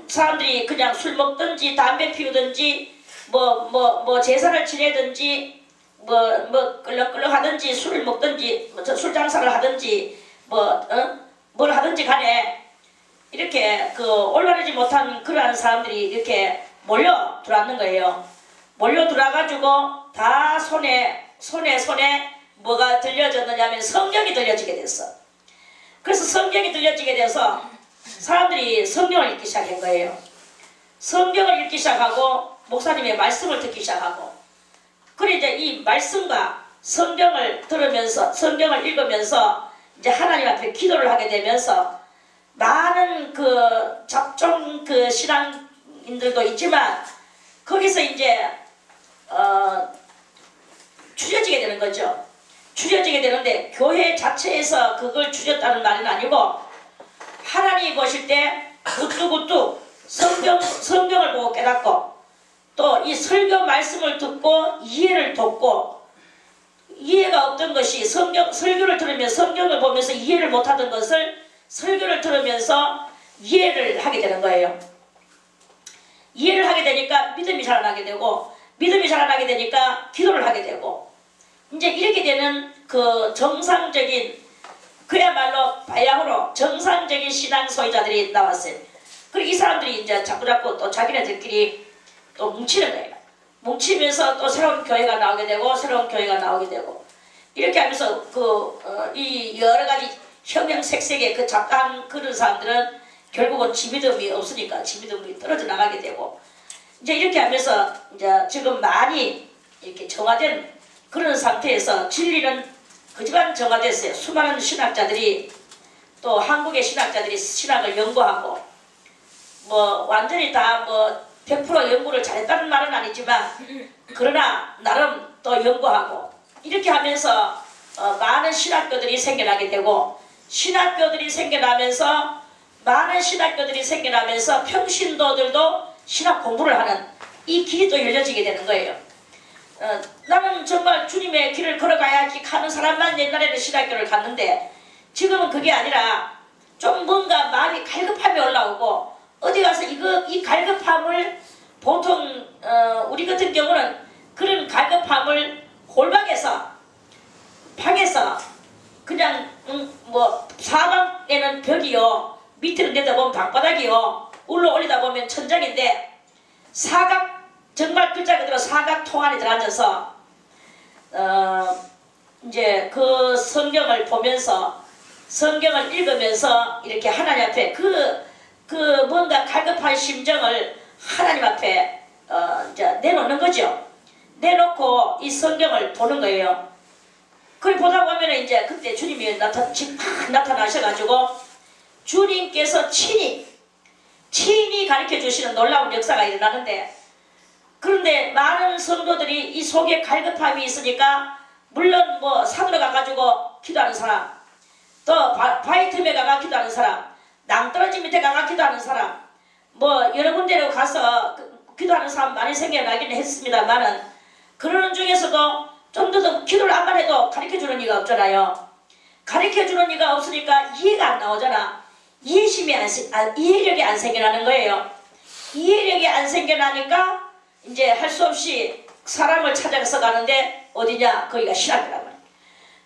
사람들이 그냥 술 먹든지 담배 피우든지 뭐 제사를 지내든지 뭐 끌렁끌렁 하든지 술을 먹든지 술 장사를 하든지 뭘 하든지 간에 이렇게 올바르지 못한 그러한 사람들이 이렇게 몰려 들어왔는 거예요. 몰려 들어와가지고 다 손에 뭐가 들려졌느냐면 성경이 들려지게 됐어. 그래서 성경이 들려지게 돼서 사람들이 성경을 읽기 시작한 거예요. 성경을 읽기 시작하고 목사님의 말씀을 듣기 시작하고 그래 이제 이 말씀과 성경을 들으면서 성경을 읽으면서 이제 하나님 앞에 기도를 하게 되면서 많은 잡종 신앙인들도 있지만 거기서 이제 추려지게 되는 거죠. 추려지게 되는데 교회 자체에서 그걸 추렸다는 말은 아니고 하나님이 보실 때 우뚝우뚝 성경을 보고 깨닫고 또 이 설교 말씀을 듣고 이해를 돕고 이해가 없던 것이 설교를 들으면서 성경을 보면서 이해를 못하던 것을 설교를 들으면서 이해를 하게 되는 거예요. 이해를 하게 되니까 믿음이 자라나게 되고 믿음이 자라나게 되니까 기도를 하게 되고 이제 이렇게 되는 정상적인 그야말로 바야흐로 정상적인 신앙 소유자들이 나왔어요. 그리고 이 사람들이 이제 자꾸자꾸 또 자기네들끼리 또 뭉치는 거예요. 뭉치면서 또 새로운 교회가 나오게 되고 새로운 교회가 나오게 되고 이렇게 하면서 이 여러 가지 형형색색의 그 잡다한 그런 사람들은 결국은 지미듬이 없으니까 지미듬이 떨어져 나가게 되고 이제 이렇게 하면서 이제 지금 많이 이렇게 정화된 그런 상태에서 진리는 그지만 정화됐어요. 수많은 신학자들이 또 한국의 신학자들이 신학을 연구하고 뭐 완전히 다 뭐 100% 연구를 잘했다는 말은 아니지만 그러나 나름 또 연구하고 이렇게 하면서 많은 신학교들이 생겨나게 되고 신학교들이 생겨나면서 많은 신학교들이 생겨나면서 평신도들도 신학 공부를 하는 이 길이 또 열려지게 되는 거예요. 나는 정말 주님의 길을 걸어가야지 하는 사람만 옛날에는 신학교를 갔는데 지금은 그게 아니라 좀 뭔가 마음이 갈급함이 올라오고 어디 가서 이 갈급함을 보통 우리 같은 경우는 그런 갈급함을 골방에서 방에서 그냥 뭐 사방에는 벽이요 밑으로 내다보면 방바닥이요 올라 올리다 보면 천장인데 사각 정말 글자 그대로 사각 통 안에 들어앉아서 이제 그 성경을 보면서 성경을 읽으면서 이렇게 하나님 앞에 그 뭔가 갈급한 심정을 하나님 앞에 이제 내놓는 거죠. 내놓고 이 성경을 보는 거예요. 그걸 보다 보면 이제 그때 주님이 나타나셔가지고 주님께서 친히 가르쳐 주시는 놀라운 역사가 일어나는데 그런데 많은 성도들이 이 속에 갈급함이 있으니까 물론 뭐 산으로 가가지고 기도하는 사람 또 바위 틈에 가가 기도하는 사람 낭떠러지 밑에 가가 기도하는 사람 뭐 여러 군데로 가서 기도하는 사람 많이 생겨나기는 했습니다만은 그러는 중에서도 좀 더 기도를 안만 해도 가르쳐주는 이가 없잖아요. 가르쳐주는 이가 없으니까 이해가 안 나오잖아. 이해력이 안 생겨나는 거예요. 이해력이 안 생겨나니까 이제 할 수 없이 사람을 찾아서 가는데 어디냐? 거기가 신학교라고.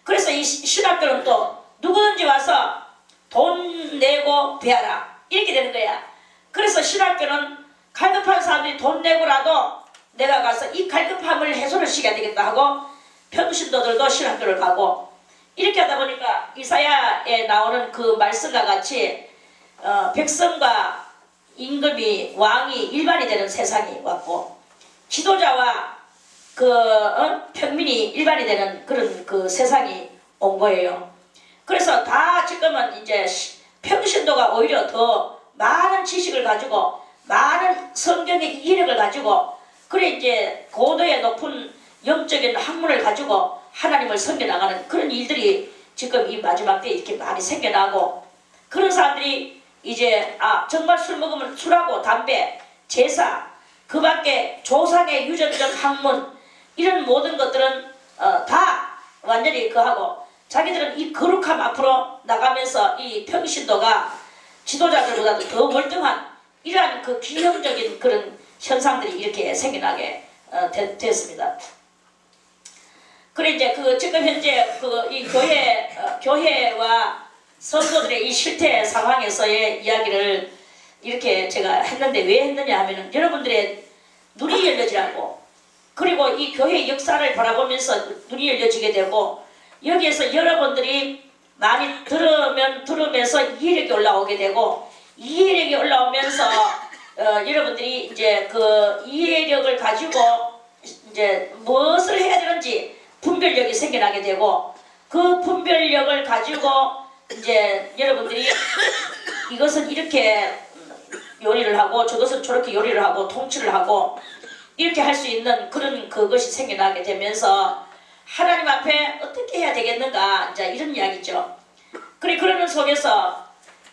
그래서 이 신학교는 또 누구든지 와서 돈 내고 배워라 이렇게 되는 거야. 그래서 신학교는 갈급한 사람들이 돈 내고라도 내가 가서 이 갈급함을 해소를 시켜야 되겠다 하고 평신도들도 신학교를 가고 이렇게 하다 보니까 이사야에 나오는 그 말씀과 같이 백성과 임금이 왕이 일반이 되는 세상이 왔고 지도자와 평민이 일반이 되는 그런 그 세상이 온 거예요. 그래서 다 지금은 이제 평신도가 오히려 더 많은 지식을 가지고 많은 성경의 이해력을 가지고 그래 이제 고도의 높은 영적인 학문을 가지고 하나님을 섬겨나가는 그런 일들이 지금 이 마지막 때에 이렇게 많이 생겨나고 그런 사람들이 이제 정말 술 먹으면 술하고 담배, 제사 그 밖에 조상의 유전적 학문 이런 모든 것들은 다 완전히 그하고 자기들은 이 거룩함 앞으로 나가면서 이 평신도가 지도자들보다도 더 월등한 이러한 그 기형적인 그런 현상들이 이렇게 생겨나게 됐습니다. 그래 이제 지금 현재 이 교회와 성도들의 이 실태 상황에서의 이야기를 이렇게 제가 했는데 왜 했느냐 하면은 여러분들의 눈이 열려지라고 그리고 이 교회의 역사를 바라보면서 눈이 열려지게 되고 여기에서 여러분들이 많이 들으면서 이해력이 올라오게 되고 이해력이 올라오면서 여러분들이 이제 그 이해력을 가지고 이제 무엇을 해야 되는지 분별력이 생겨나게 되고 그 분별력을 가지고 이제 여러분들이 이것은 이렇게 요리를 하고 저것은 저렇게 요리를 하고 통치를 하고 이렇게 할 수 있는 그런 그것이 생겨나게 되면서 하나님 앞에 어떻게 해야 되겠는가 이제 이런 이야기죠. 그러는 속에서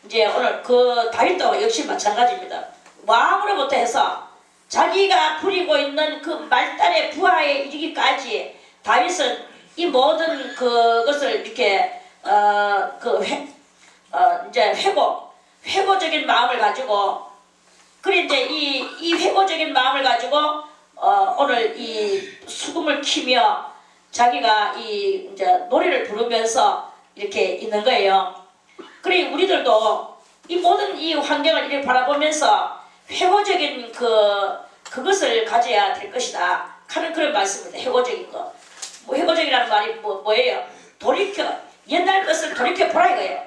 이제 오늘 그 다윗도 역시 마찬가지입니다. 왕으로부터 해서 자기가 부리고 있는 그 말단의 부하에 이르기까지 다윗은 이 모든 그것을 이렇게 이제 회고적인 마음을 가지고 그래 이제 이 회고적인 마음을 가지고 오늘 이 수금을 키며 자기가 이제 노래를 부르면서 이렇게 있는 거예요. 그래 우리들도 이 모든 이 환경을 이렇게 바라보면서 회고적인 그것을 가져야 될 것이다 하는 그런 말씀입니다. 회고적인 거. 뭐 회고적이라는 말이 뭐예요? 돌이켜 옛날 것을 돌이켜 보라 이거예요.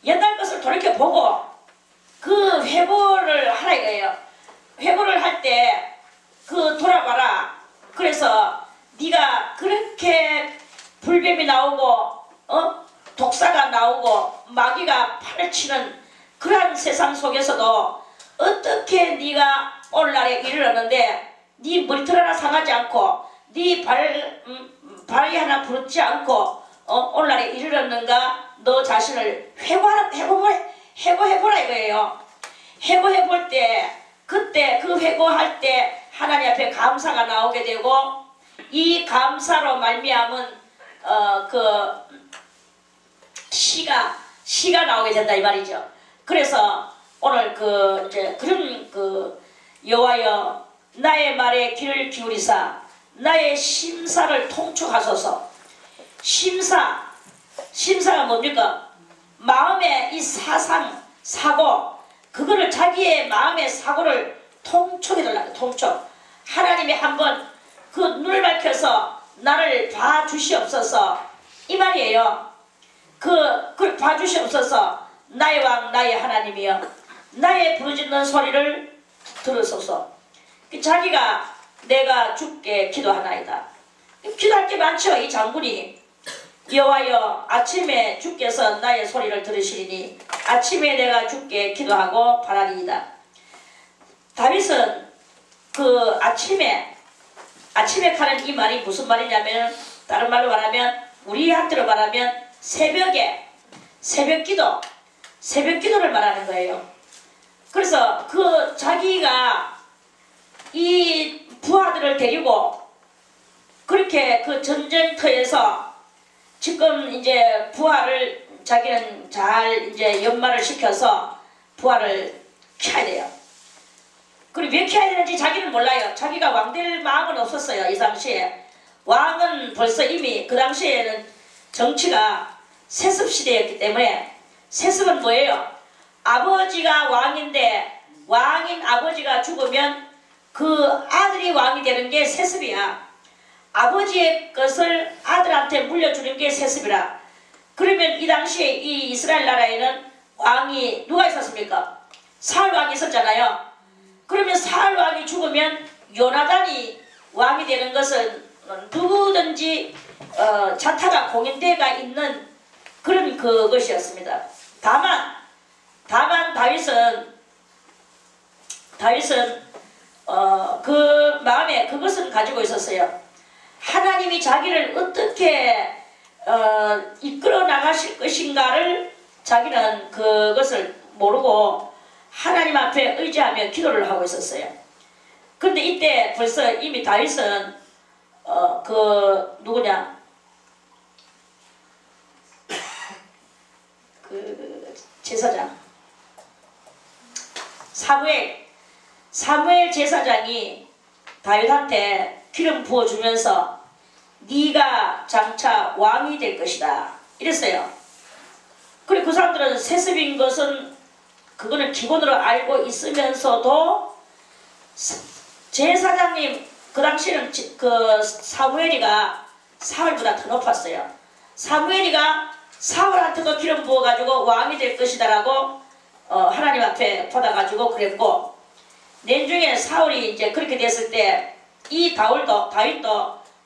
옛날 것을 돌이켜 보고 그 회고를 하라 이거예요. 회고를 할 때 돌아봐라. 그래서 네가 그렇게 불뱀이 나오고 독사가 나오고 마귀가 팔을 치는 그러한 세상 속에서도 어떻게 네가 오늘날에 이르렀는데 네 머리털 하나 상하지 않고 네 발이 하나 부럽지 않고 오늘날에 이르렀는가 너 자신을 회고해보라 이거예요. 회고해볼 때 그때 그 회고할 때 하나님 앞에 감사가 나오게 되고 이 감사로 말미암은 시가 나오게 된다 이 말이죠. 그래서 오늘 이제 그런 여호와여 나의 말에 귀를 기울이사 나의 심사를 통촉하소서. 심사가 뭡니까? 마음의 이 사고 그거를 자기의 마음의 사고를 통촉해달라고. 통촉. 하나님이 한번 그 눈을 밝혀서 나를 봐주시옵소서 이 말이에요. 그걸 봐주시옵소서. 나의 왕 나의 하나님이여 나의 부르짖는 소리를 들으소서. 자기가 내가 주께 기도하나이다. 기도할 게 많죠. 이 장군이 여호와여 아침에 주께서 나의 소리를 들으시리니 아침에 내가 주께 기도하고 바라리이다. 다윗은 아침에 가는 이 말이 무슨 말이냐면 다른 말로 말하면 우리한테로 말하면 새벽 기도를 말하는 거예요. 그래서 자기가 이 부하들을 데리고 그렇게 전쟁터에서 지금 이제 부하를 자기는 잘 이제 연마를 시켜서 부하를 켜야 돼요. 그리고 왜 켜야 되는지 자기는 몰라요. 자기가 왕 될 마음은 없었어요. 이 당시에 왕은 벌써 이미 그 당시에는 정치가 세습시대였기 때문에 세습은 뭐예요? 아버지가 왕인데 왕인 아버지가 죽으면 그 아들이 왕이 되는 게 세습이야. 아버지의 것을 아들한테 물려주는 게 세습이라. 그러면 이 당시에 이 이스라엘 나라에는 왕이 누가 있었습니까? 사울 왕이 있었잖아요. 그러면 사울 왕이 죽으면 요나단이 왕이 되는 것은 누구든지 자타가 공인대가 있는 그런 그것이었습니다. 다만 다윗은 그 마음에 그것은 가지고 있었어요. 하나님이 자기를 어떻게 이끌어 나가실 것인가를 자기는 그것을 모르고 하나님 앞에 의지하며 기도를 하고 있었어요. 근데 이때 벌써 이미 다윗은 누구냐 제사장 사무엘 제사장이 다윗한테 기름 부어주면서 네가 장차 왕이 될 것이다 이랬어요. 그리고 그 사람들은 세습인 것은 그거는 기본으로 알고 있으면서도 제사장님 그 당시에는 사무엘이가 사울보다 더 높았어요. 사무엘이가 사울한테도 기름 부어가지고 왕이 될 것이다 라고 하나님 앞에 받아가지고 그랬고, 내중에 사울이 이제 그렇게 됐을 때 이 다윗도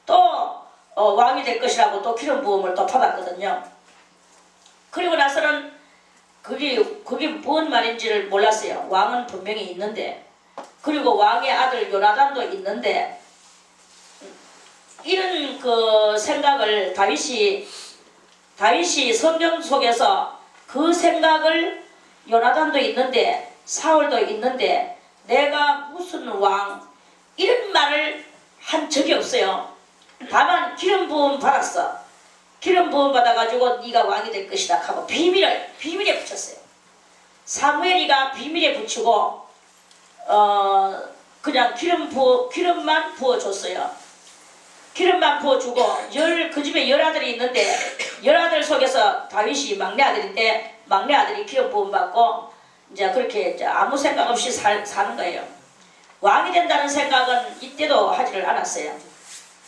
또 왕이 될 것이라고 또 기름 부음을 또 받았거든요. 그리고 나서는 그게 뭔 말인지를 몰랐어요. 왕은 분명히 있는데, 그리고 왕의 아들 요나단도 있는데, 이런 그 생각을 다윗이 성경 속에서 그 생각을 요나단도 있는데 사울도 있는데 내가 무슨 왕 이런 말을 한 적이 없어요. 다만 기름 부음 받았어. 기름 부음 받아가지고 네가 왕이 될 것이다 하고 비밀에 붙였어요. 사무엘이가 비밀에 붙이고 그냥 기름만 부어줬어요. 기름만 부어주고 그 집에 10아들이 있는데 10아들 속에서 다윗이 막내 아들인데 막내 아들이 기름 부음 받고 이제 그렇게 이제 아무 생각 없이 사는 거예요. 왕이 된다는 생각은 이때도 하지를 않았어요.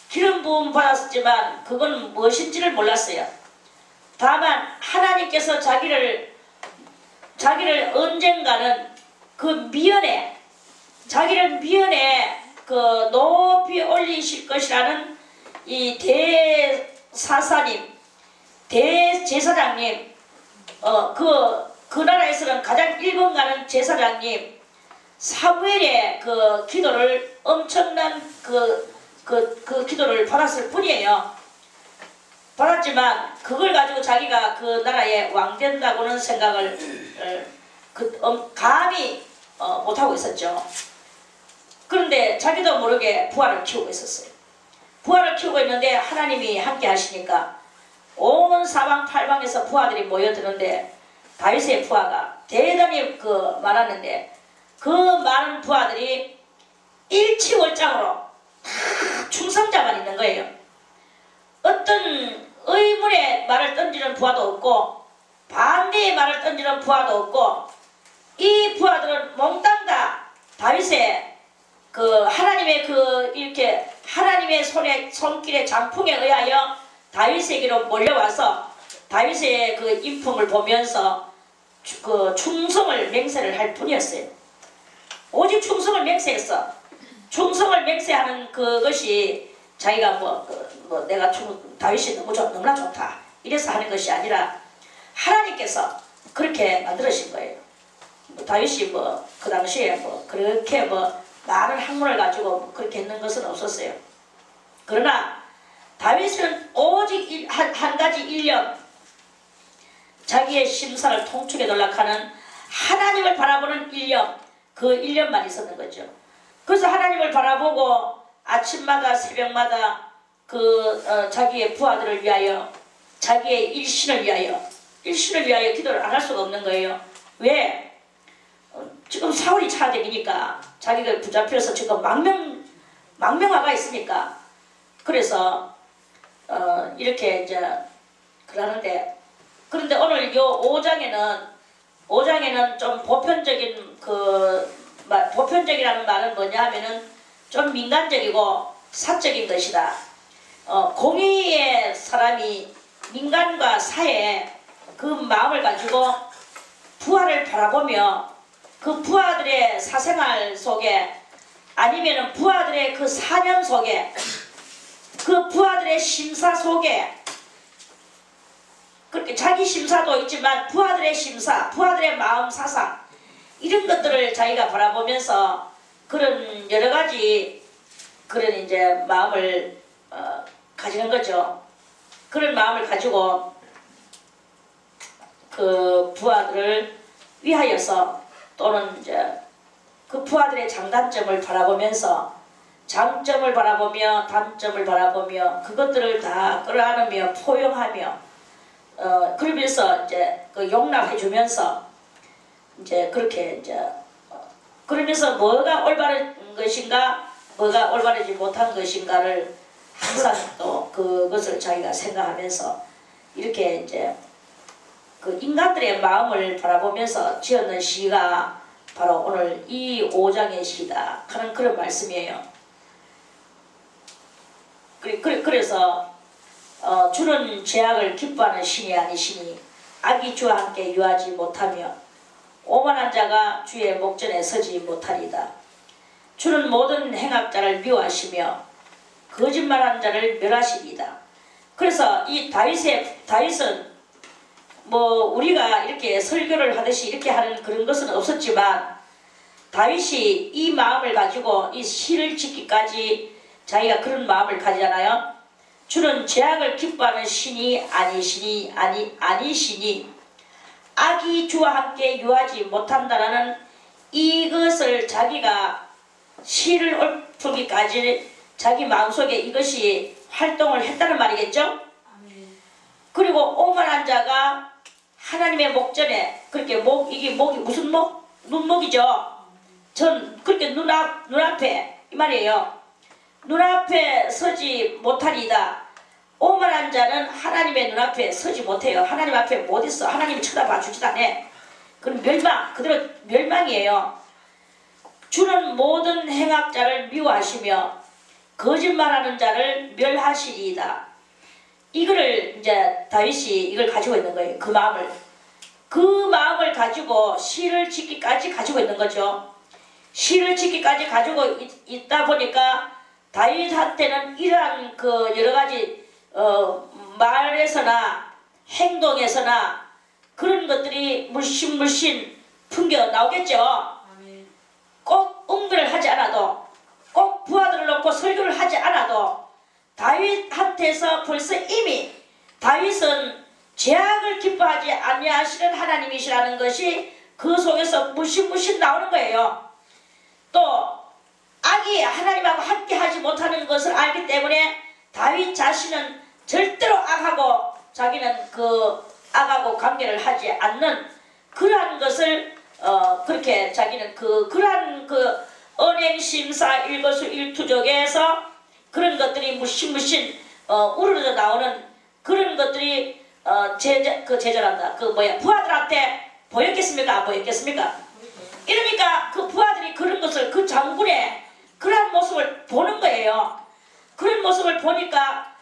기름 부음 받았지만 그건 무엇인지를 몰랐어요. 다만 하나님께서 자기를 언젠가는 그 미연에 자기를 미연에 그 높이 올리실 것이라는 이 대사사님, 대제사장님, 그 나라에서는 가장 일본 가는 제사장님 사무엘의 그 기도를 엄청난 그 기도를 받았을 뿐이에요. 받았지만 그걸 가지고 자기가 그 나라의 왕 된다고는 생각을 감히 못하고 있었죠. 그런데 자기도 모르게 부하를 키우고 있었어요. 부하를 키우고 있는데 하나님이 함께 하시니까 온 사방팔방에서 부하들이 모여드는데 다윗의 부하가 대단히 많았는데 그 많은 부하들이 일치월장으로 충성자만 있는 거예요. 어떤 의문의 말을 던지는 부하도 없고 반대의 말을 던지는 부하도 없고 이 부하들은 몽땅 다 다윗의 하나님의 이렇게 하나님의 손길의 장풍에 의하여 다윗에게로 몰려와서 다윗의 그 인품을 보면서 충성을 맹세를 할 뿐이었어요. 오직 충성을 맹세했어. 충성을 맹세하는 그것이 자기가 내가 다윗이 너무나 좋다 이래서 하는 것이 아니라 하나님께서 그렇게 만들으신 거예요. 다윗이 그 당시에 그렇게 많은 학문을 가지고 그렇게 했는 것은 없었어요. 그러나 다윗은 오직 한 가지 일념, 자기의 심사를 통축에 놀락하는 하나님을 바라보는 일념, 그 일념만 있었는 거죠. 그래서 하나님을 바라보고 아침마다 새벽마다 자기의 부하들을 위하여 자기의 일신을 위하여 기도를 안 할 수가 없는 거예요. 왜? 지금 사울이 찾아다니니까 자기가 붙잡혀서 지금 망명화가 있으니까 그래서 이렇게 이제 그러는데 그런데 오늘 요 5장에는 좀 보편적인 보편적이라는 말은 뭐냐 하면은 좀 민간적이고 사적인 것이다. 공의의 사람이 민간과 사회 그 마음을 가지고 부하를 바라보며 그 부하들의 사생활 속에 아니면은 부하들의 그 사념 속에 그 부하들의 심사 속에 그렇게 자기 심사도 있지만 부하들의 심사, 부하들의 마음 사상 이런 것들을 자기가 바라보면서 그런 여러 가지 그런 이제 마음을 가지는 거죠. 그런 마음을 가지고 그 부하들을 위하여서 또는 이제 그 부하들의 장단점을 바라보면서 장점을 바라보며 단점을 바라보며 그것들을 다 끌어안으며 포용하며 그러면서 이제 용납해 주면서 이제 그렇게 이제 그러면서 뭐가 올바른 것인가 뭐가 올바르지 못한 것인가를 항상 또 그것을 자기가 생각하면서 이렇게 이제 그 인간들의 마음을 바라보면서 지었는 시가 바로 오늘 이 5장의 시다 하는 그런 말씀이에요. 그래서 주는 죄악을 기뻐하는 신이 아니시니 악이 주와 함께 유하지 못하며 오만한 자가 주의 목전에 서지 못하리다. 주는 모든 행악자를 미워하시며 거짓말하는 자를 멸하시리다. 그래서 이 다윗은 우리가 이렇게 설교를 하듯이 이렇게 하는 그런 것은 없었지만 다윗이 이 마음을 가지고 이 시를 짓기까지 자기가 그런 마음을 가지잖아요. 주는 죄악을 기뻐하는 신이 아니시니 악이 주와 함께 유하지 못한다라는 이것을 자기가 시를 읊기까지 자기 마음속에 이것이 활동을 했다는 말이겠죠. 그리고 오만한 자가 하나님의 목전에 그렇게 이게 목이 무슨 눈목이죠. 전 그렇게 눈앞에 이 말이에요. 눈앞에 서지 못하리이다. 오만한 자는 하나님의 눈앞에 서지 못해요. 하나님 앞에 못 있어. 하나님이 쳐다봐 주지도 않아. 그럼 멸망, 그대로 멸망이에요. 주는 모든 행악자를 미워하시며 거짓말하는 자를 멸하시리이다. 이거를 이제 다윗이 이걸 가지고 있는 거예요. 그 마음을 가지고 시를 짓기까지 가지고 있는 거죠. 시를 짓기까지 가지고 있다 보니까 다윗한테는 이러한 그 여러 가지 말에서나 행동에서나 그런 것들이 물씬 풍겨 나오겠죠. 꼭 응별을 하지 않아도, 꼭 부하들을 놓고 설교를 하지 않아도 다윗한테서 벌써 이미 다윗은 죄악을 기뻐하지 아니하시는 하나님이시라는 것이 그 속에서 물씬 나오는 거예요. 또 악이 하나님하고 함께 하지 못하는 것을 알기 때문에 다윗 자신은 절대로 악하고 자기는 그 악하고 관계를 하지 않는 그러한 것을 그렇게 자기는 그러한 그 언행심사 일거수일투족에서 그런 것들이 물씬 우러져 나오는 그런 것들이 제절한다. 부하들한테 보였겠습니까? 안 보였겠습니까? 이러니까 그 부하들이 그런 것을 그 장군의 그러한 모습을 보는 거예요. 그런 모습을 보니까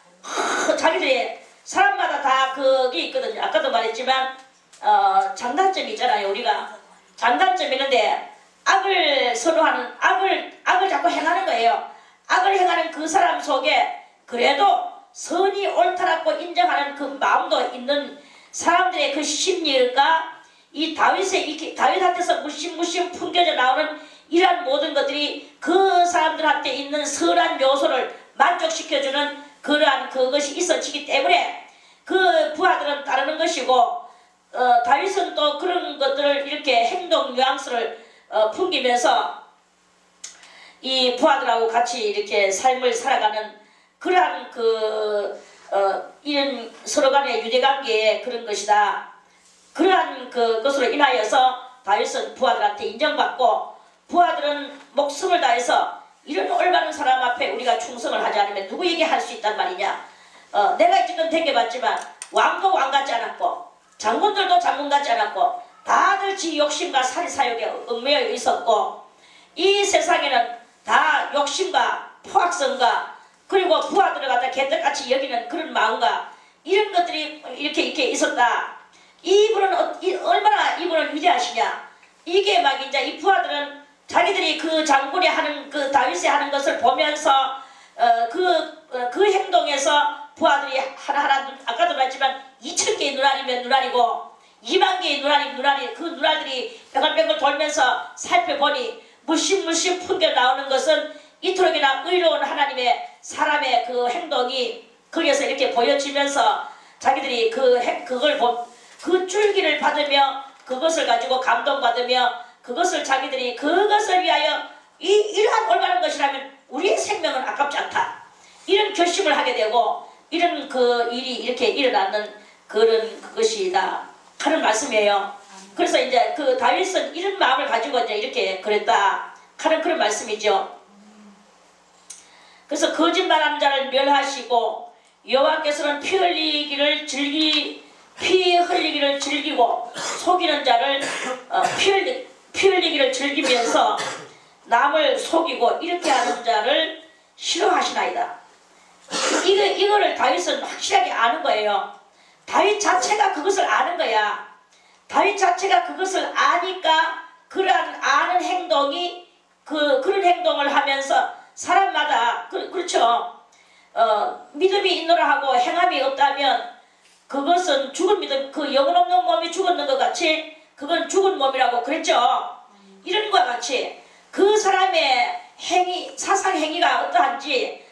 자기들이 사람마다 다 그게 있거든요. 아까도 말했지만 장단점이 있잖아요. 우리가 장단점이 있는데 악을 선호하는 악을 자꾸 행하는 거예요. 악을 행하는 그 사람 속에 그래도 선이 옳다라고 인정하는 그 마음도 있는 사람들의 그 심리가 이 다윗한테서 물씬 풍겨져 나오는 이러한 모든 것들이 그 사람들한테 있는 선한 요소를 만족시켜주는 그러한 그것이 있어지기 때문에 그 부하들은 따르는 것이고 다윗은 또 그런 것들을 이렇게 행동 뉘앙스를 풍기면서 이 부하들하고 같이 이렇게 삶을 살아가는 그러한 이런 서로 간의 유대관계의 그런 것이다. 그러한 그것으로 인하여서 다윗은 부하들한테 인정받고 부하들은 목숨을 다해서 이런 올바른 사람 앞에 우리가 충성을 하지 않으면 누구에게 할 수 있단 말이냐. 내가 지금 댕겨봤지만 왕도 왕 같지 않았고 장군들도 장군 같지 않았고 다들 지 욕심과 사리사욕에 얽매여 있었고 이 세상에는 다 욕심과 포악성과 그리고 부하들을 갖다 개떡같이 여기는 그런 마음과 이런 것들이 이렇게 있었다. 이분은 얼마나 이분을 위대하시냐. 이게 막 이제 이 부하들은 자기들이 그 장군이 하는 그 다윗이 하는 것을 보면서 그 행동에서 부하들이 하나하나 아까도 말했지만 2,000개의 눈알이면 눈알이고 2만 개의 눈알이 그 눈알들이 뱅글뱅글 돌면서 살펴보니 물씬 풍겨 나오는 것은 이토록이나 의로운 하나님의 사람의 그 행동이 거기에서 이렇게 보여지면서 자기들이 그 줄기를 받으며 그것을 가지고 감동받으며 그것을 자기들이 그것을 위하여 이러한 올바른 것이라면 우리의 생명은 아깝지 않다. 이런 결심을 하게 되고 이런 그 일이 이렇게 일어나는 그런 것이다 하는 말씀이에요. 그래서 이제 그 다윗은 이런 마음을 가지고 이제 이렇게 그랬다 하는 그런 말씀이죠. 그래서 거짓말하는 자를 멸하시고 여호와께서는 피 흘리기를 즐기고 속이는 자를 피 흘리기를 즐기면서 남을 속이고 이렇게 하는 자를 싫어하시나이다. 이거를 다윗은 확실하게 아는 거예요. 다윗 자체가 그것을 아는 거야. 다윗 자체가 그것을 아니까 그러한 아는 행동이 그런 행동을 하면서 사람마다 그렇죠. 믿음이 있노라 하고 행함이 없다면 그것은 죽은 믿음, 그 영혼 없는 몸이 죽었는 것 같이 그건 죽은 몸이라고 그랬죠. 이런 것과 같이 그 사람의 사상 행위가 어떠한지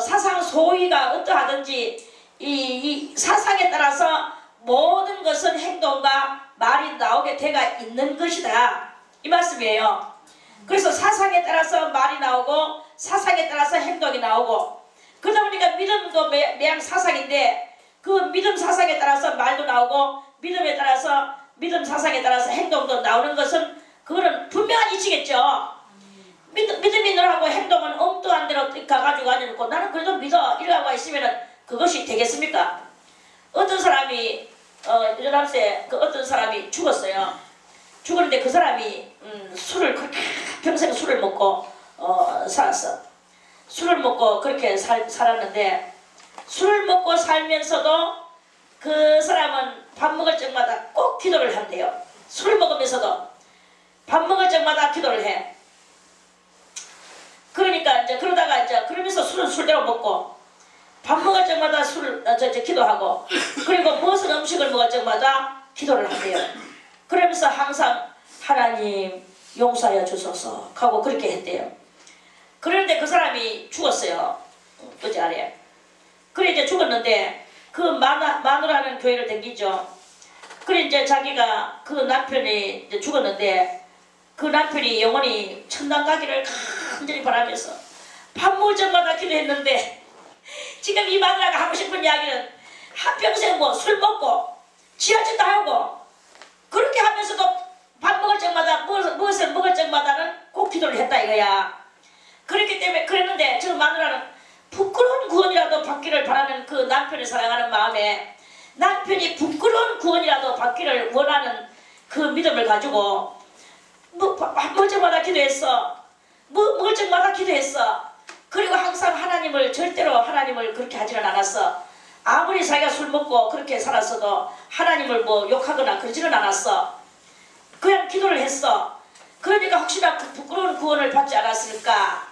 사상 소위가 어떠하든지 이 사상에 따라서 모든 것은 행동과 말이 나오게 돼가 있는 것이다 이 말씀이에요. 그래서 사상에 따라서 말이 나오고 사상에 따라서 행동이 나오고 그러다 보니까 믿음도 매양 사상인데 그 믿음 사상에 따라서 말도 나오고 믿음 사상에 따라서 행동도 나오는 것은 그거는 분명한 이치겠죠. 믿음이 너라고 행동은 엉뚱한 대로 가가지고 앉아놓고 나는 그래도 믿어 이러고 있으면은 그것이 되겠습니까? 어떤 사람이 요즘에 그 어떤 사람이 죽었어요. 죽었는데 그 사람이 술을 그렇게 평생 술을 먹고 살았어. 술을 먹고 그렇게 살았는데 술을 먹고 살면서도 그 사람은 밥 먹을 적마다 꼭 기도를 한대요. 술을 먹으면서도 밥 먹을 적마다 기도를 해. 그러니까 이제 그러다가 이제 그러면서 술은 술대로 먹고 밥 먹을 적마다 기도하고 그리고 무슨 음식을 먹을 적마다 기도를 한대요. 그러면서 항상 하나님 용서하여 주소서 하고 그렇게 했대요. 그런데 그 사람이 죽었어요. 어제 아래. 그래 이제 죽었는데 그 마누라는 교회를 댕기죠. 그래 이제 자기가 그 남편이 이제 죽었는데 그 남편이 영원히 천당 가기를 간절히 바라면서 밥 먹을 적마다 기도했는데 지금 이 마누라가 하고 싶은 이야기는 한평생 뭐 술 먹고 지하질도 하고 그렇게 하면서도 밥 먹을 적마다 무엇을 먹을 적마다는 꼭 기도를 했다 이거야. 그렇기 때문에 그랬는데 저 마누라는 부끄러운 구원이라도 받기를 바라는 그 남편을 사랑하는 마음에 남편이 부끄러운 구원이라도 받기를 원하는 그 믿음을 가지고 먹을 적마다 기도했어. 먹을 적마다 기도했어. 그리고 항상 절대로 하나님을 그렇게 하지는 않았어. 아무리 자기가 술 먹고 그렇게 살았어도 하나님을 뭐 욕하거나 그러지는 않았어. 그냥 기도를 했어. 그러니까 혹시나 그 부끄러운 구원을 받지 않았을까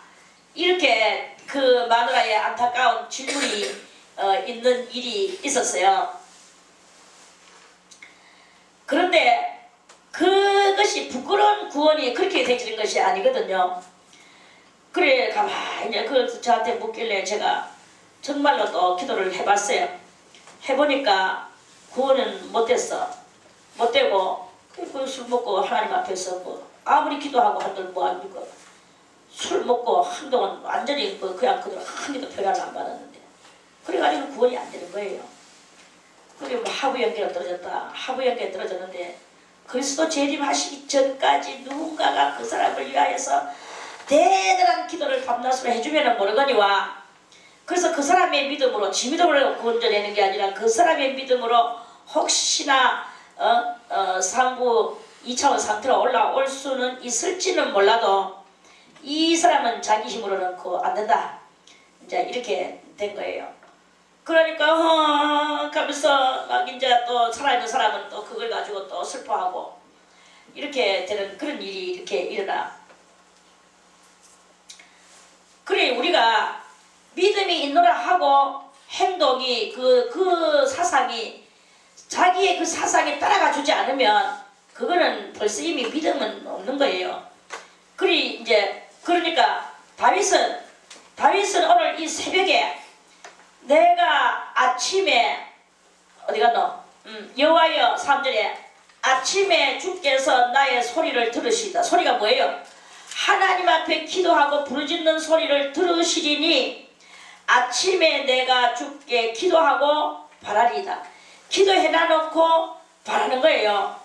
이렇게 그 마누라의 안타까운 질문이 있는 일이 있었어요. 그런데 그것이 부끄러운 구원이 그렇게 되지는 것이 아니거든요. 그래 가만히 이제 그 저한테 묻길래 제가 정말로 또 기도를 해봤어요. 해보니까 구원은 못됐어. 못되고 그 술 먹고 하나님 앞에서 뭐 아무리 기도하고 한들 뭐합니까? 술 먹고 한동안 완전히 그냥 그대로 한 개도 표현을 안 받았는데 그래가지고 구원이 안 되는 거예요. 그리고 뭐 하부 연계가 떨어졌다. 하부 연계가 떨어졌는데 그리스도 재림하시기 전까지 누군가가 그 사람을 위하여서 대단한 기도를 밤낮으로 해주면은 모르거니와 그래서 그 사람의 믿음으로 지 믿음으로 구원되는 게 아니라 그 사람의 믿음으로 혹시나 상부 2차원 상태로 올라올 수는 있을지는 몰라도 이 사람은 자기 힘으로는 안 된다. 이제 이렇게 된 거예요. 그러니까 하면서 막 이제 또 살아있는 사람은 또 그걸 가지고 또 슬퍼하고 이렇게 되는 그런 일이 이렇게 일어나. 그래 우리가 믿음이 있노라 하고 행동이 그 사상이 자기의 그 사상에 따라가 주지 않으면 그거는 벌써 이미 믿음은 없는 거예요. 그러니까 다윗은 오늘 이 새벽에 내가 아침에 어디 갔노? 여호와여 3절에 아침에 주께서 나의 소리를 들으시다. 소리가 뭐예요? 하나님 앞에 기도하고 부르짖는 소리를 들으시리니 아침에 내가 주께 기도하고 바라리이다. 기도해놔놓고 바라는 거예요.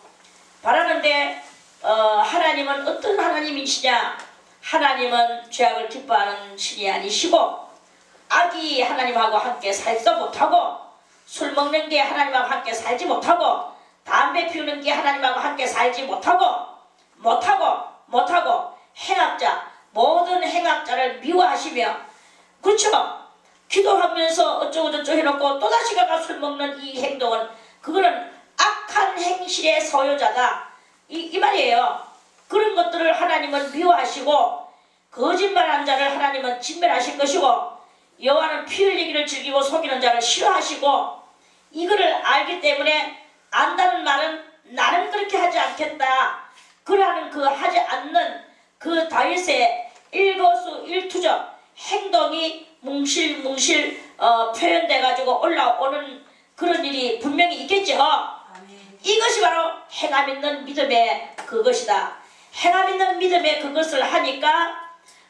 바라는데 하나님은 어떤 하나님이시냐? 하나님은 죄악을 기뻐하는 신이 아니시고 악이 하나님하고 함께 살지도 못하고 술 먹는 게 하나님하고 함께 살지 못하고 담배 피우는 게 하나님하고 함께 살지 못하고 행악자 모든 행악자를 미워하시며 그렇죠? 기도하면서 어쩌고저쩌고 해놓고 또다시 가가 술 먹는 이 행동은 그거는 악한 행실의 소유자다 이 말이에요. 그런 것들을 하나님은 미워하시고 거짓말한 자를 하나님은 진멸하실 것이고 여호와는 피 흘리기를 즐기고 속이는 자를 싫어하시고 이거를 알기 때문에 안다는 말은 나는 그렇게 하지 않겠다. 그러하는 그 하지 않는 그 다윗의 일거수일투족 행동이 뭉실뭉실 표현돼 가지고 올라오는 그런 일이 분명히 있겠죠. 아멘. 이것이 바로 행함 있는 믿음의 그것이다. 행함 있는 믿음의 그것을 하니까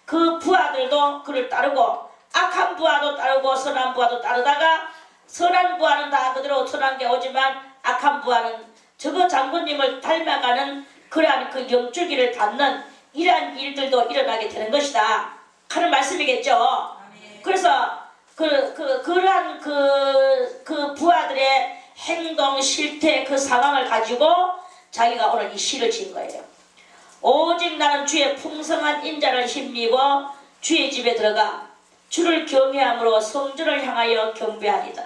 그 부하들도 그를 따르고 악한 부하도 따르고 선한 부하도 따르다가 선한 부하는 다 그대로 선한 게 오지만 악한 부하는 저거 장군님을 닮아가는 그러한 그 영주기를 받는 이러한 일들도 일어나게 되는 것이다 하는 말씀이겠죠. 그래서 그러한 그 부하들의 행동, 실태, 그 상황을 가지고 자기가 오늘 이 시를 지은 거예요. 오직 나는 주의 풍성한 인자를 힘입어 주의 집에 들어가 주를 경외함으로 성전을 향하여 경배하리다.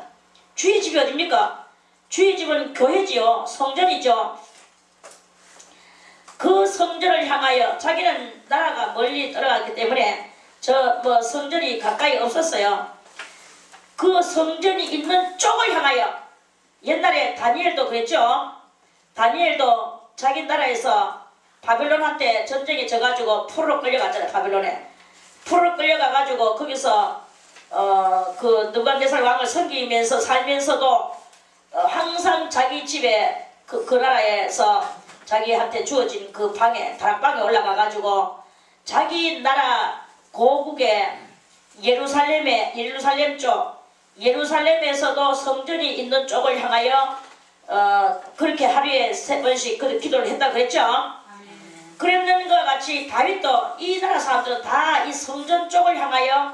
주의 집이 어딥니까? 주의 집은 교회지요. 성전이죠. 그 성전을 향하여, 자기는 나라가 멀리 떨어갔기 때문에 성전이 가까이 없었어요. 그 성전이 있는 쪽을 향하여, 옛날에 다니엘도 그랬죠. 다니엘도 자기 나라에서 바빌론한테 전쟁에 져가지고 포로로 끌려갔잖아요. 바빌론에 포로로 끌려가가지고 거기서 그 느부갓네살 왕을 섬기면서 살면서도 항상 자기 집에 그 나라에서 자기한테 주어진 그 방에, 다락방에 올라가가지고 자기 나라 고국의 예루살렘 쪽, 예루살렘에서도 성전이 있는 쪽을 향하여 그렇게 하루에 3번씩 그 기도를 했다고 했죠. 그랬는 것 같이 다윗도, 이 나라 사람들은 다 이 성전 쪽을 향하여,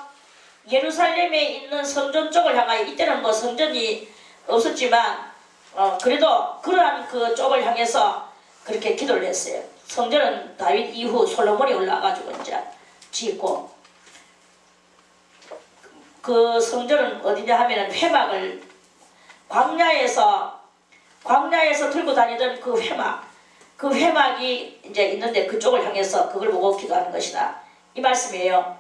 예루살렘에 있는 성전 쪽을 향하여, 이때는 뭐 성전이 없었지만 그래도 그러한 그 쪽을 향해서 그렇게 기도를 했어요. 성전은 다윗 이후 솔로몬이 올라가지고 이제 짓고, 그 성전은 어디냐 하면은 회막을, 광야에서 들고 다니던 그 회막이 이제 있는데 그쪽을 향해서 그걸 보고 기도하는 것이다, 이 말씀이에요.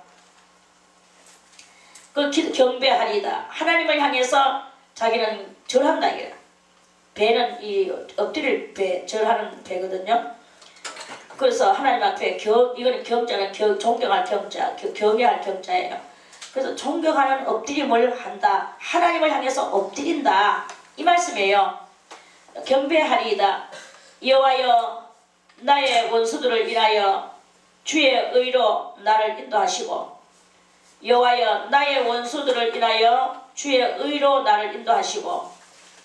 그 경배하리다. 하나님을 향해서 자기는 절한다 이거야. 배는 이 엎드릴 배, 절하는 배거든요. 그래서 하나님 앞에 이거는 경자는 존경할 경자, 경외할 경자예요. 그래서 존경하는 엎드림을 한다. 하나님을 향해서 엎드린다, 이 말씀이에요. 경배하리이다. 여호와여, 나의 원수들을 인하여 주의 의로 나를 인도하시고, 여호와여, 나의 원수들을 인하여 주의 의로 나를 인도하시고,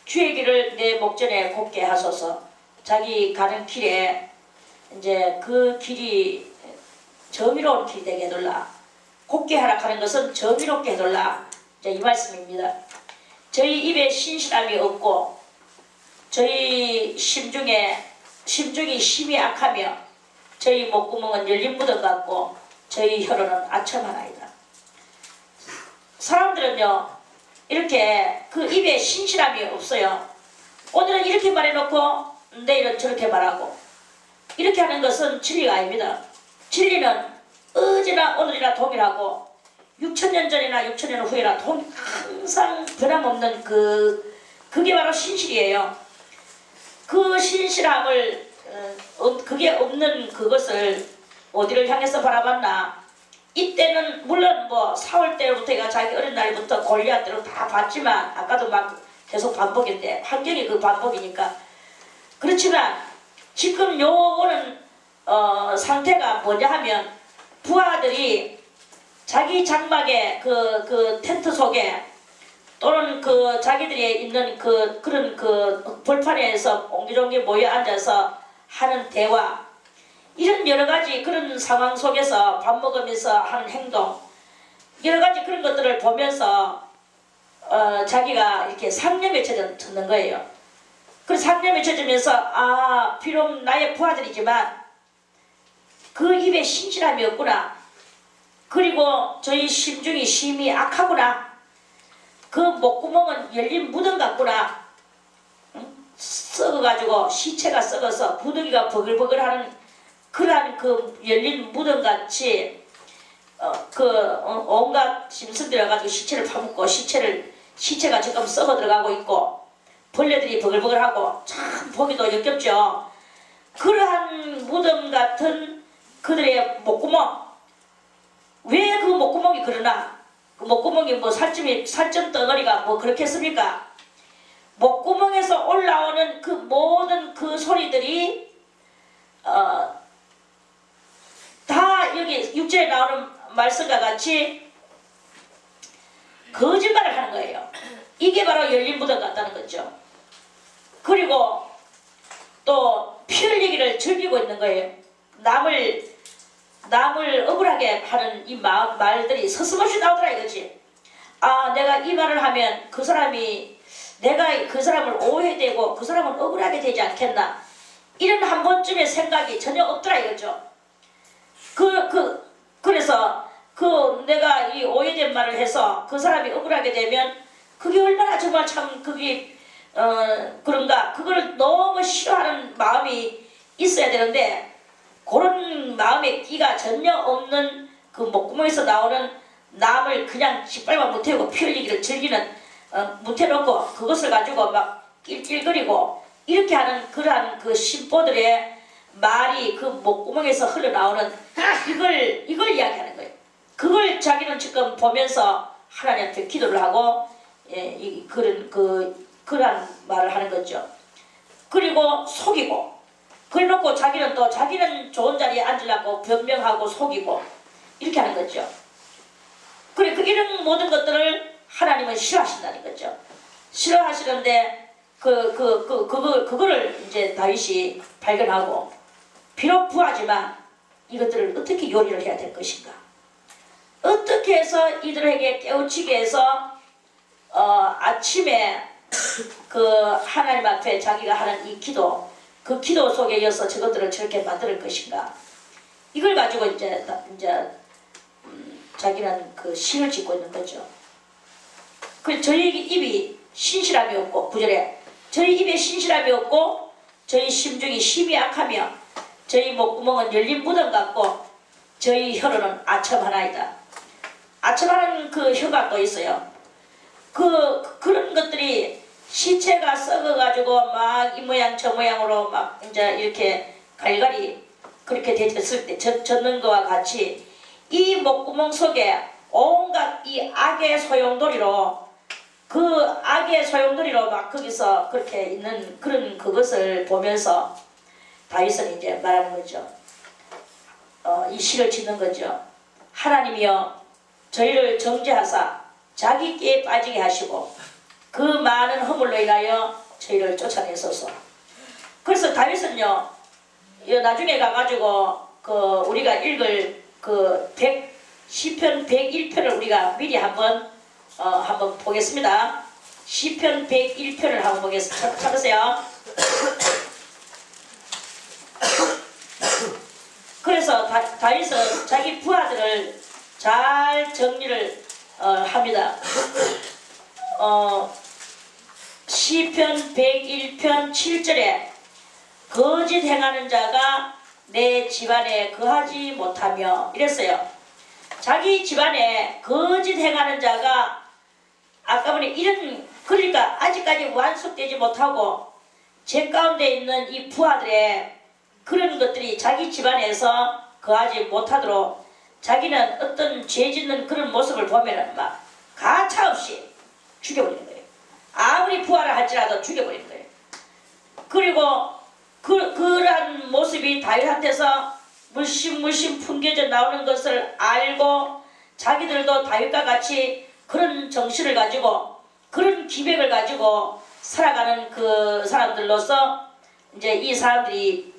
주의 길을 내 목전에 곱게 하소서. 자기 가는 길에 이제 그 길이 정의로운 길이 되게 해달라. 곱게 하라 하는 것은 정의롭게 해달라, 이 말씀입니다. 저희 입에 신실함이 없고 저희 심중이 심이 악하며 저희 목구멍은 열린 무덤 같고 저희 혀로는 아첨 하나이다. 사람들은요, 이렇게 그 입에 신실함이 없어요. 오늘은 이렇게 말해놓고 내일은 저렇게 말하고, 이렇게 하는 것은 진리가 아닙니다. 진리는 어제나 오늘이나 동일하고 6,000년 전이나 6,000년 후에나 항상 변함없는 그게 바로 신실이에요. 그 신실함을 그게 없는 그것을 어디를 향해서 바라봤나? 이때는 물론 뭐 사울 때부터 자기 어린 날부터 골리앗 때로 다 봤지만, 아까도 막 계속 반복인데 환경이 그 반복이니까. 그렇지만 지금 요거는 상태가 뭐냐 하면, 부하들이 자기 장막에 그 텐트 속에 또는 그 자기들이 있는 그런 벌판에서 옹기종기 모여 앉아서 하는 대화, 이런 여러가지 그런 상황 속에서 밥 먹으면서 하는 행동, 여러가지 그런 것들을 보면서 자기가 이렇게 상념에 젖는 거예요. 그 상념에 젖으면서 비록 나의 부하들이지만 그 입에 신실함이 없구나. 그리고 저희 심중이 심이 악하구나. 그 목구멍은 열린 무덤 같구나. 썩어가지고 시체가 썩어서 부득이가 버글버글하는 그러한 그 열린 무덤같이 온갖 짐승 들어가지고 시체를 파묻고, 시체가 지금 썩어 들어가고 있고 벌레들이 버글버글하고 참 보기도 역겹죠. 그러한 무덤 같은 그들의 목구멍, 왜 그 목구멍이 그러나? 그 목구멍이 뭐 살점 덩어리가 뭐 그렇겠습니까? 목구멍에서 올라오는 그 모든 그 소리들이 다 여기 6절에 나오는 말씀과 같이 거짓말을 하는 거예요. 이게 바로 열린 무덤 같다는 거죠. 그리고 또 피 흘리기를 즐기고 있는 거예요. 남을 남을 억울하게 하는 이 말들이 서슴없이 나오더라 이거지. 아, 내가 이 말을 하면 그 사람이, 내가 그 사람을 오해되고 그 사람은 억울하게 되지 않겠나, 이런 한 번쯤의 생각이 전혀 없더라 이거죠. 그래서 내가 이 오해된 말을 해서 그 사람이 억울하게 되면 그게 얼마나 정말 참 그게 그런가, 그걸 너무 싫어하는 마음이 있어야 되는데, 그런 마음의 끼가 전혀 없는 그 목구멍에서 나오는 남을 그냥 짓밟아 못해고 피 흘리기를 즐기는 못해놓고 그것을 가지고 막 낄낄거리고 이렇게 하는 그러한 그 신보들의 말이 그 목구멍에서 흘러나오는 이걸 이야기하는 거예요. 그걸 자기는 지금 보면서 하나님한테 기도를 하고 그러한 말을 하는 거죠. 그리고 속이고, 그래놓고 자기는 좋은 자리에 앉으려고 변명하고 속이고 이렇게 하는 거죠. 그래, 이런 모든 것들을 하나님은 싫어하신다는 거죠. 싫어하시는데 그거를 이제 다윗이 발견하고, 비록 부하지만 이것들을 어떻게 요리를 해야 될 것인가, 어떻게 해서 이들에게 깨우치게 해서 아침에 그 하나님 앞에 자기가 하는 이 기도, 그 기도 속에 이어서 저것들을 저렇게 만들 것인가, 이걸 가지고 이제 자기는 그 시를 짓고 있는 거죠. 그 저희 입이 신실함이 없고, 구절에 저희 입에 신실함이 없고 저희 심중이 심히 약하며 저희 목구멍은 열린 무덤 같고 저희 혀로는 아첨하나이다. 아첨하는 그 혀가 또 있어요. 그런 것들이 시체가 썩어가지고 막 이 모양 저 모양으로 막 이제 이렇게 갈갈이 그렇게 되었을 때 젖는 것과 같이 이 목구멍 속에 온갖 이 악의 소용돌이로, 그 악의 소용돌이로 막 거기서 그렇게 있는 그런 그것을 보면서 다윗은 이제 말하는 거죠. 이 시를 짓는 거죠. 하나님이여, 저희를 정죄하사 자기 끼에 빠지게 하시고 그 많은 허물로 인하여 저희를 쫓아내소서. 그래서 다윗은요, 나중에 가가지고 우리가 읽을 시편 101편을 우리가 미리 한번 보겠습니다. 시편 101편을 한번 보겠습니다. 찾으세요. 그래서 다윗은 자기 부하들을 잘 정리를 합니다. 시편 101편 7절에 거짓 행하는 자가 내 집안에 거하지 못하며 이랬어요. 자기 집안에 거짓 행하는 자가, 아까 보니 그러니까 아직까지 완숙되지 못하고 죄 가운데 있는 이 부하들의 그런 것들이 자기 집안에서 거하지 못하도록 자기는 어떤 죄 짓는 그런 모습을 보면은 막 가차없이 죽여버리는 거예요. 아무리 부하를 할지라도 죽여버리는 거예요. 그리고 그러한 모습이 다윗한테서 물씬 품겨져 나오는 것을 알고 자기들도 다윗과 같이 그런 정신을 가지고 그런 기백을 가지고 살아가는 그 사람들로서 이제 이 사람들이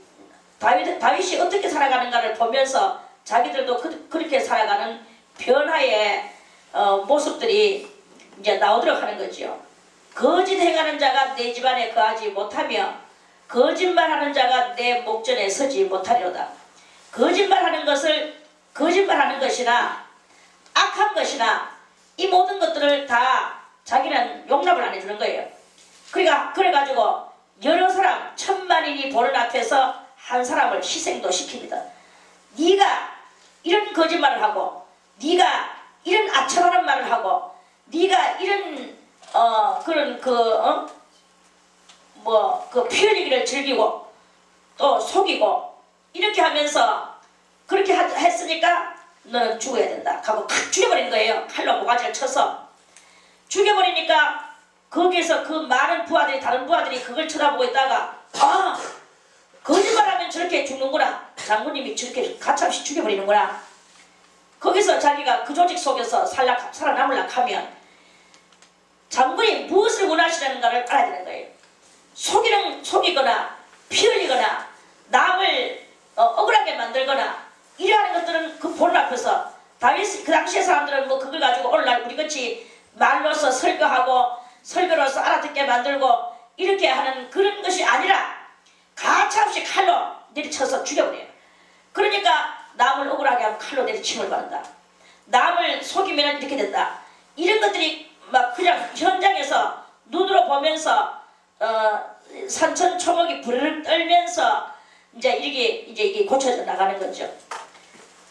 다윗이 어떻게 살아가는가를 보면서 자기들도 그렇게 살아가는 변화의 모습들이 이제 나오도록 하는 거죠. 거짓 행하는 자가 내 집안에 거하지 못하며 거짓말하는 자가 내 목전에 서지 못하리로다. 거짓말하는 것이나 악한 것이나 이 모든 것들을 다 자기는 용납을 안 해주는 거예요. 그래가지고 여러 사람 1000만인이 보는 앞에서 한 사람을 희생도 시킵니다. 네가 이런 거짓말을 하고, 네가 이런 아첨하는 말을 하고, 네가 이런 피 흘리기를 즐기고 또 속이고 이렇게 하면서 그렇게 했으니까 너는 죽어야 된다 하고 탁 죽여버린 거예요. 칼로 모가지를 쳐서 죽여버리니까 거기에서 그 많은 부하들이, 다른 부하들이 그걸 쳐다보고 있다가, 아, 거짓말하면 저렇게 죽는구나, 장군님이 저렇게 가차없이 죽여버리는구나. 거기서 자기가 그 조직 속에서 살아남으려고 하면 장군이 무엇을 원하시는가를 알아야 되는 거예요. 속이거나 피 흘리거나 남을 억울하게 만들거나 이러한 것들은 그 보는 앞에서 다윗 그 당시의 사람들은 뭐 그걸 가지고 오늘날 우리같이 말로서 설교로서 알아듣게 만들고 이렇게 하는 그런 것이 아니라 가차없이 칼로 내리쳐서 죽여버려요. 그러니까 남을 억울하게 하면 칼로 내리침을 받는다. 남을 속이면 이렇게 된다. 이런 것들이 막 그냥 현장에서 눈으로 보면서 산천초목이 부르르 떨면서 이제 이게 고쳐져 나가는 거죠.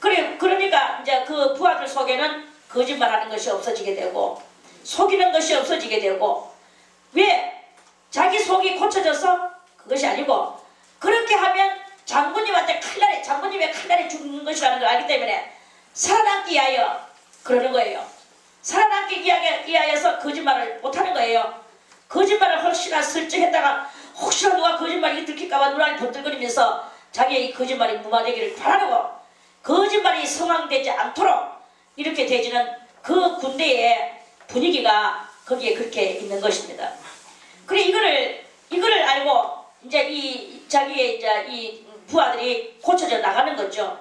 그러니까 이제 그 부하들 속에는 거짓말하는 것이 없어지게 되고 속이는 것이 없어지게 되고 왜? 자기 속이 고쳐져서 그것이 아니고 그렇게 하면 장군님한테 장군님의 칼날에 죽는 것이라는 걸 알기 때문에 살아남기 위하여 그러는 거예요. 살아남기 위하여서 거짓말을 못하는 거예요. 거짓말을 혹시나 슬쩍 했다가 혹시나 누가 거짓말이 들킬까봐 눈알이 번들거리면서 자기의 이 거짓말이 무마되기를 바라고 거짓말이 성황되지 않도록 이렇게 되지는 그 군대의 분위기가 거기에 그렇게 있는 것입니다. 그래 이거를 알고 이제 자기의 이제 이 부하들이 고쳐져 나가는 거죠.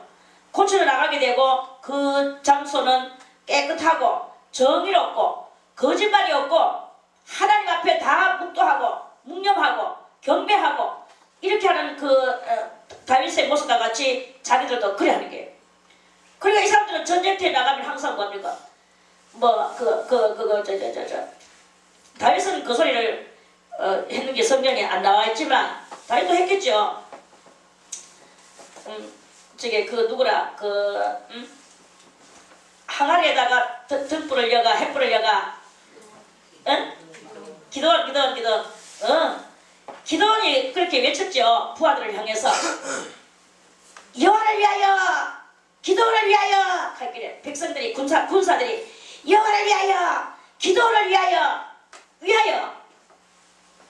고쳐져 나가게 되고 그 장소는 깨끗하고 정의롭고 거짓말이 없고 하나님 앞에 다 묵도하고 묵념하고 경배하고 이렇게 하는 다윗의 모습과 같이 자기들도 그래 하는 거예요. 그러니까 이 사람들은 전쟁터에 나가면 항상 뭡니까? 다윗은 그 소리를 했는 게 성경에 안 나와 있지만 다윗도 했겠죠. 항아리에다가 등불을 여가 횃불을 여가 기도원이 그렇게 외쳤죠. 부하들을 향해서 여호와를 위하여 기도원을 위하여 할길래 백성들이 군사들이 여호와를 위하여 기도원을 위하여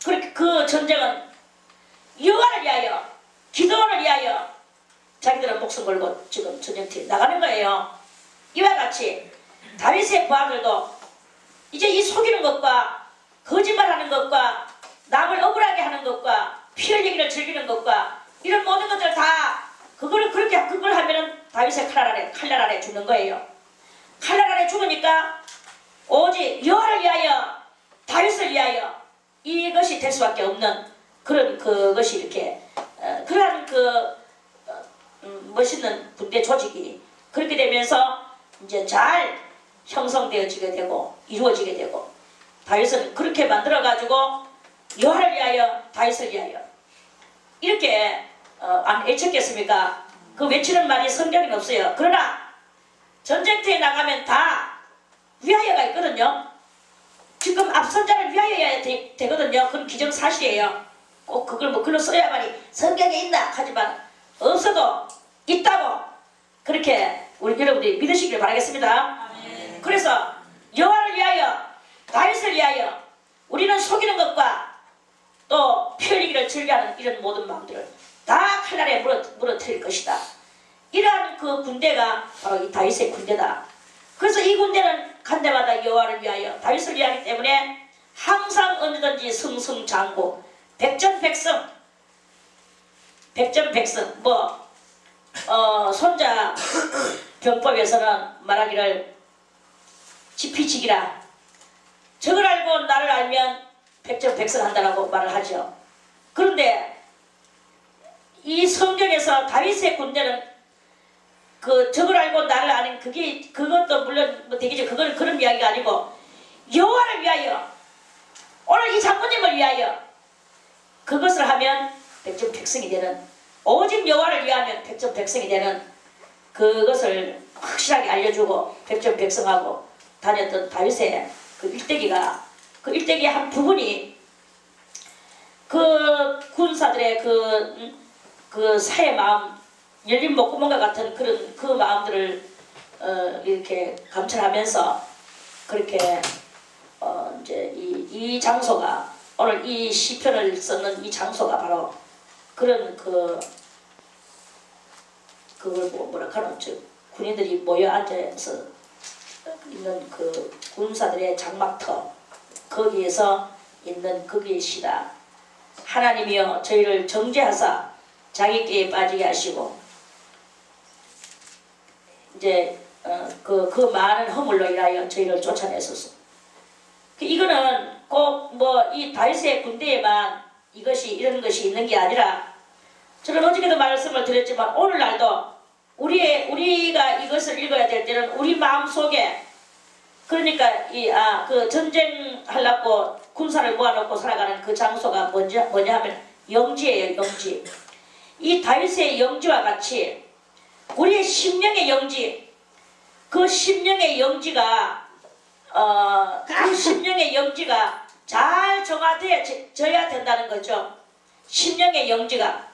그렇게 그 전쟁은 여호와를 위하여 기도원을 위하여 자기들은 목숨 걸고 지금 전쟁터에 나가는 거예요. 이와 같이 다윗의 부하들도 이제 이 속이는 것과 거짓말하는 것과 남을 억울하게 하는 것과 피 흘리기를 즐기는 것과 이런 모든 것들 다 그걸 하면은 다윗의 칼날 아래 죽는 거예요. 칼날 아래 죽으니까 오직 여호와를 위하여 다윗을 위하여 이것이 될 수밖에 없는 그런 그것이 이렇게 그러한 멋있는 군대 조직이 그렇게 되면서 이제 잘 형성되어지게 되고 이루어지게 되고 다윗은 그렇게 만들어 가지고 여호와를 위하여 다윗을 위하여 이렇게 안 외쳤겠습니까? 그 외치는 말이 성경에는 없어요. 그러나 전쟁터에 나가면 다 위하여가 있거든요. 지금 앞선 자를 위하여야 되거든요. 그건 기정사실이에요. 꼭 그걸 글로 써야만이 성경에 있나 하지만 없어도 있다고 그렇게 우리 여러분들이 믿으시길 바라겠습니다. 아멘. 그래서 여호와를 위하여 다윗을 위하여 우리는 속이는 것과 또 피 흘리기를 즐겨하는 이런 모든 마음들을 다 칼날에 물어뜨릴 것이다. 이러한 그 군대가 바로 이 다윗의 군대다. 그래서 이 군대는 간 데마다 여호와를 위하여 다윗을 위하기 때문에 항상 언제든지 승승장구 백전백승 손자 병법에서는 말하기를 지피지기라 적을 알고 나를 알면 백전백승한다라고 말을 하죠. 그런데 이 성경에서 다윗의 군대는 그 적을 알고 나를 아는 그것도 물론 되겠죠. 그건 그런 이야기가 아니고 여호와를 위하여 오늘 이 장군님을 위하여 그것을 하면 백전백승이 되는 오직 여호와를 위하면 백전백승이 되는 그것을 확실하게 알려주고 백전백승하고 다녔던 다윗의 그 일대기의 한 부분이 그 군사들의 그 사의 마음 열린 목구멍과 같은 그런 그 마음들을 이렇게 감찰하면서 그렇게 이제 이 장소가 오늘 이 시편을 썼는 이 장소가 바로 그런 그걸 뭐라 하노 군인들이 모여 앉아서 있는 그 군사들의 장막터 거기에서 있는 거기이시다. 하나님이여 저희를 정죄하사 자기께에 빠지게 하시고 이제 그 많은 허물로 인하여 저희를 쫓아냈었어. 이거는 꼭 뭐 이 다윗의 군대에만 이런 것이 있는 게 아니라, 저는 어저께도 말씀을 드렸지만 오늘날도 우리가 이것을 읽어야 될 때는 우리 마음속에, 그러니까 그 전쟁하려고 군사를 모아놓고 살아가는 그 장소가 뭐냐 하면 영지예요. 영지. 이 다윗의 영지와 같이 우리의 심령의 영지, 그 심령의 영지가 잘 정화되어져야 된다는 거죠. 심령의 영지가.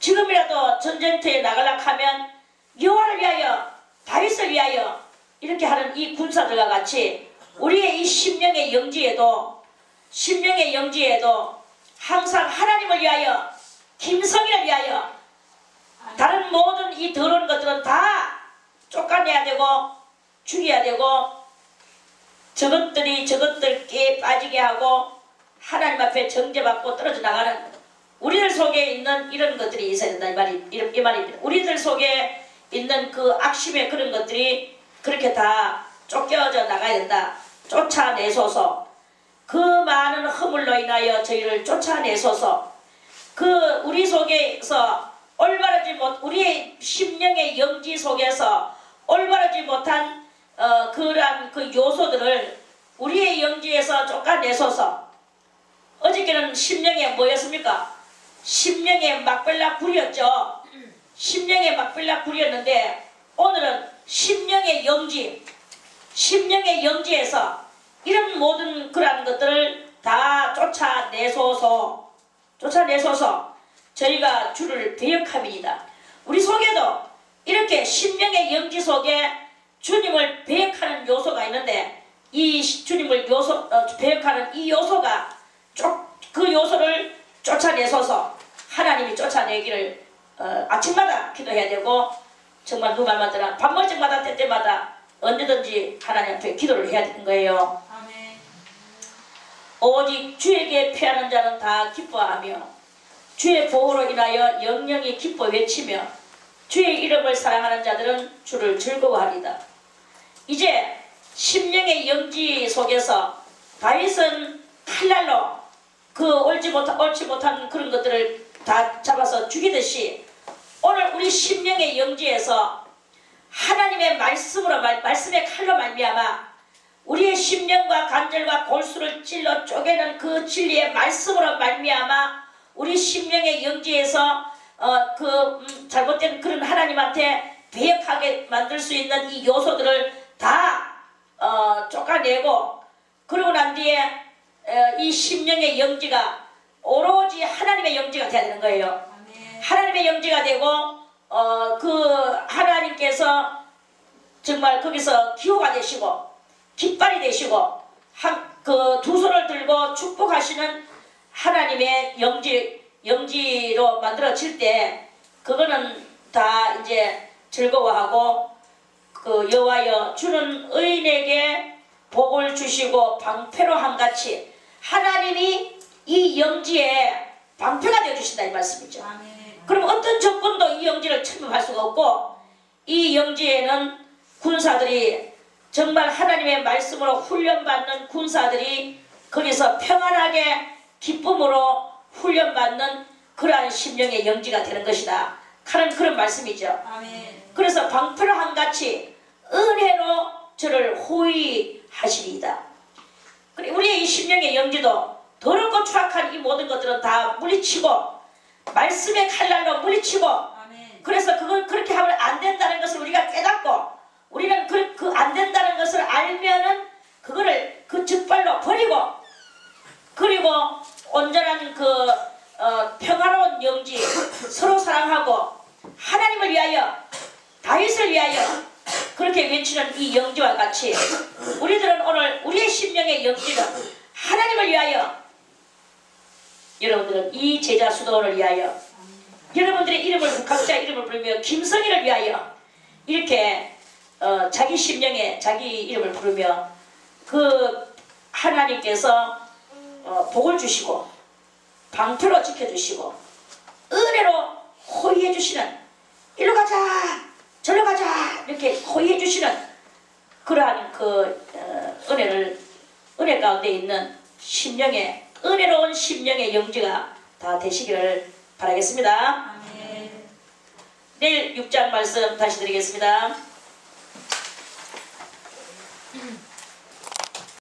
지금이라도 전쟁터에 나가려고 하면 여호와를 위하여, 다윗을 위하여 이렇게 하는 이 군사들과 같이 우리의 이 심령의 영지에도 항상 하나님을 위하여, 김성희를 위하여, 다른 모든 이 더러운 것들은 다 쫓아내야 되고 죽여야 되고, 저것들께 빠지게 하고 하나님 앞에 정죄받고 떨어져 나가는 우리들 속에 있는 이런 것들이 있어야 된다, 이 말입니다. 우리들 속에 있는 그 악심의 그런 것들이 그렇게 다 쫓겨져 나가야 된다. 쫓아내소서. 그 많은 허물로 인하여 저희를 쫓아내소서. 우리 속에서 우리의 심령의 영지 속에서 올바르지 못한 그러한 그 요소들을 우리의 영지에서 쫓아내소서. 어저께는 심령에 뭐였습니까? 심령에 막벨라 불이었죠. 심령에 막벨라 불이었는데, 오늘은 심령의 영지에서 이런 모든 그러한 것들을 다 쫓아내소서. 저희가 주를 배역함이니이다. 우리 속에도 이렇게 심령의 영지 속에 주님을 배역하는 요소가 있는데, 이 주님을 배역하는 이 요소가 그 요소를 쫓아내소서. 하나님이 쫓아내기를 아침마다 기도해야 되고, 정말 그 말마다 밤머지마다 때때마다 언제든지 하나님 앞에 기도를 해야 되는 거예요. 아멘. 오직 주에게 피하는 자는 다 기뻐하며 주의 보호로 인하여 영영이 기뻐 외치며 주의 이름을 사랑하는 자들은 주를 즐거워하리다. 이제 심령의 영지 속에서 다윗은 칼날로 옳지 못한 그런 것들을 다 잡아서 죽이듯이, 오늘 우리 심령의 영지에서 하나님의 말씀의 칼로 말미암아 우리의 심령과 간절과 골수를 찔러 쪼개는 그 진리의 말씀으로 말미암아 우리 심령의 영지에서 잘못된 그런 하나님한테 배역하게 만들 수 있는 이 요소들을 다 쫓아내고, 그러고 난 뒤에 이 심령의 영지가 오로지 하나님의 영지가 되어야 되는 거예요. 아멘. 하나님의 영지가 되고 하나님께서 정말 거기서 기호가 되시고 깃발이 되시고 두 손을 들고 축복하시는 하나님의 영지로 만들어질 때, 그거는 다 이제 즐거워하고, 여호와여 주는 의인에게 복을 주시고 방패로 함같이 하나님이 이 영지에 방패가 되어주신다, 이 말씀이죠. 아멘. 그럼 어떤 조건도 이 영지를 침범할 수가 없고, 이 영지에는 군사들이 정말 하나님의 말씀으로 훈련받는 군사들이 거기서 평안하게 기쁨으로 훈련받는 그러한 심령의 영지가 되는 것이다 하는 그런 말씀이죠. 아멘. 그래서 방패로 함같이 은혜로 저를 호위하시리이다. 우리의 이 심령의 영지도 더럽고 추악한 이 모든 것들은 다 물리치고 말씀의 칼날로 물리치고, 아멘. 그래서 그렇게 하면 안 된다는 것을 우리가 깨닫고, 우리는 그 안 된다는 것을 알면은 그거를 그 즉발로 버리고, 그리고 온전한 평화로운 영지, 서로 사랑하고 하나님을 위하여, 다윗을 위하여 그렇게 외치는 이 영지와 같이 우리들은 오늘 우리의 심령의 영지는 하나님을 위하여, 여러분들은 이 제자 수도원을 위하여, 여러분들의 이름을 각자 이름을 부르며 김성희를 위하여 이렇게 자기 심령에 자기 이름을 부르며 그 하나님께서 복을 주시고 방패로 지켜주시고 은혜로 호위해 주시는, 일로 가자 절로 가자 이렇게 호의해 주시는 그러한 그 은혜 가운데 있는 심령의 은혜로운 심령의 영지가 다 되시기를 바라겠습니다. 아멘. 내일 6장 말씀 다시 드리겠습니다.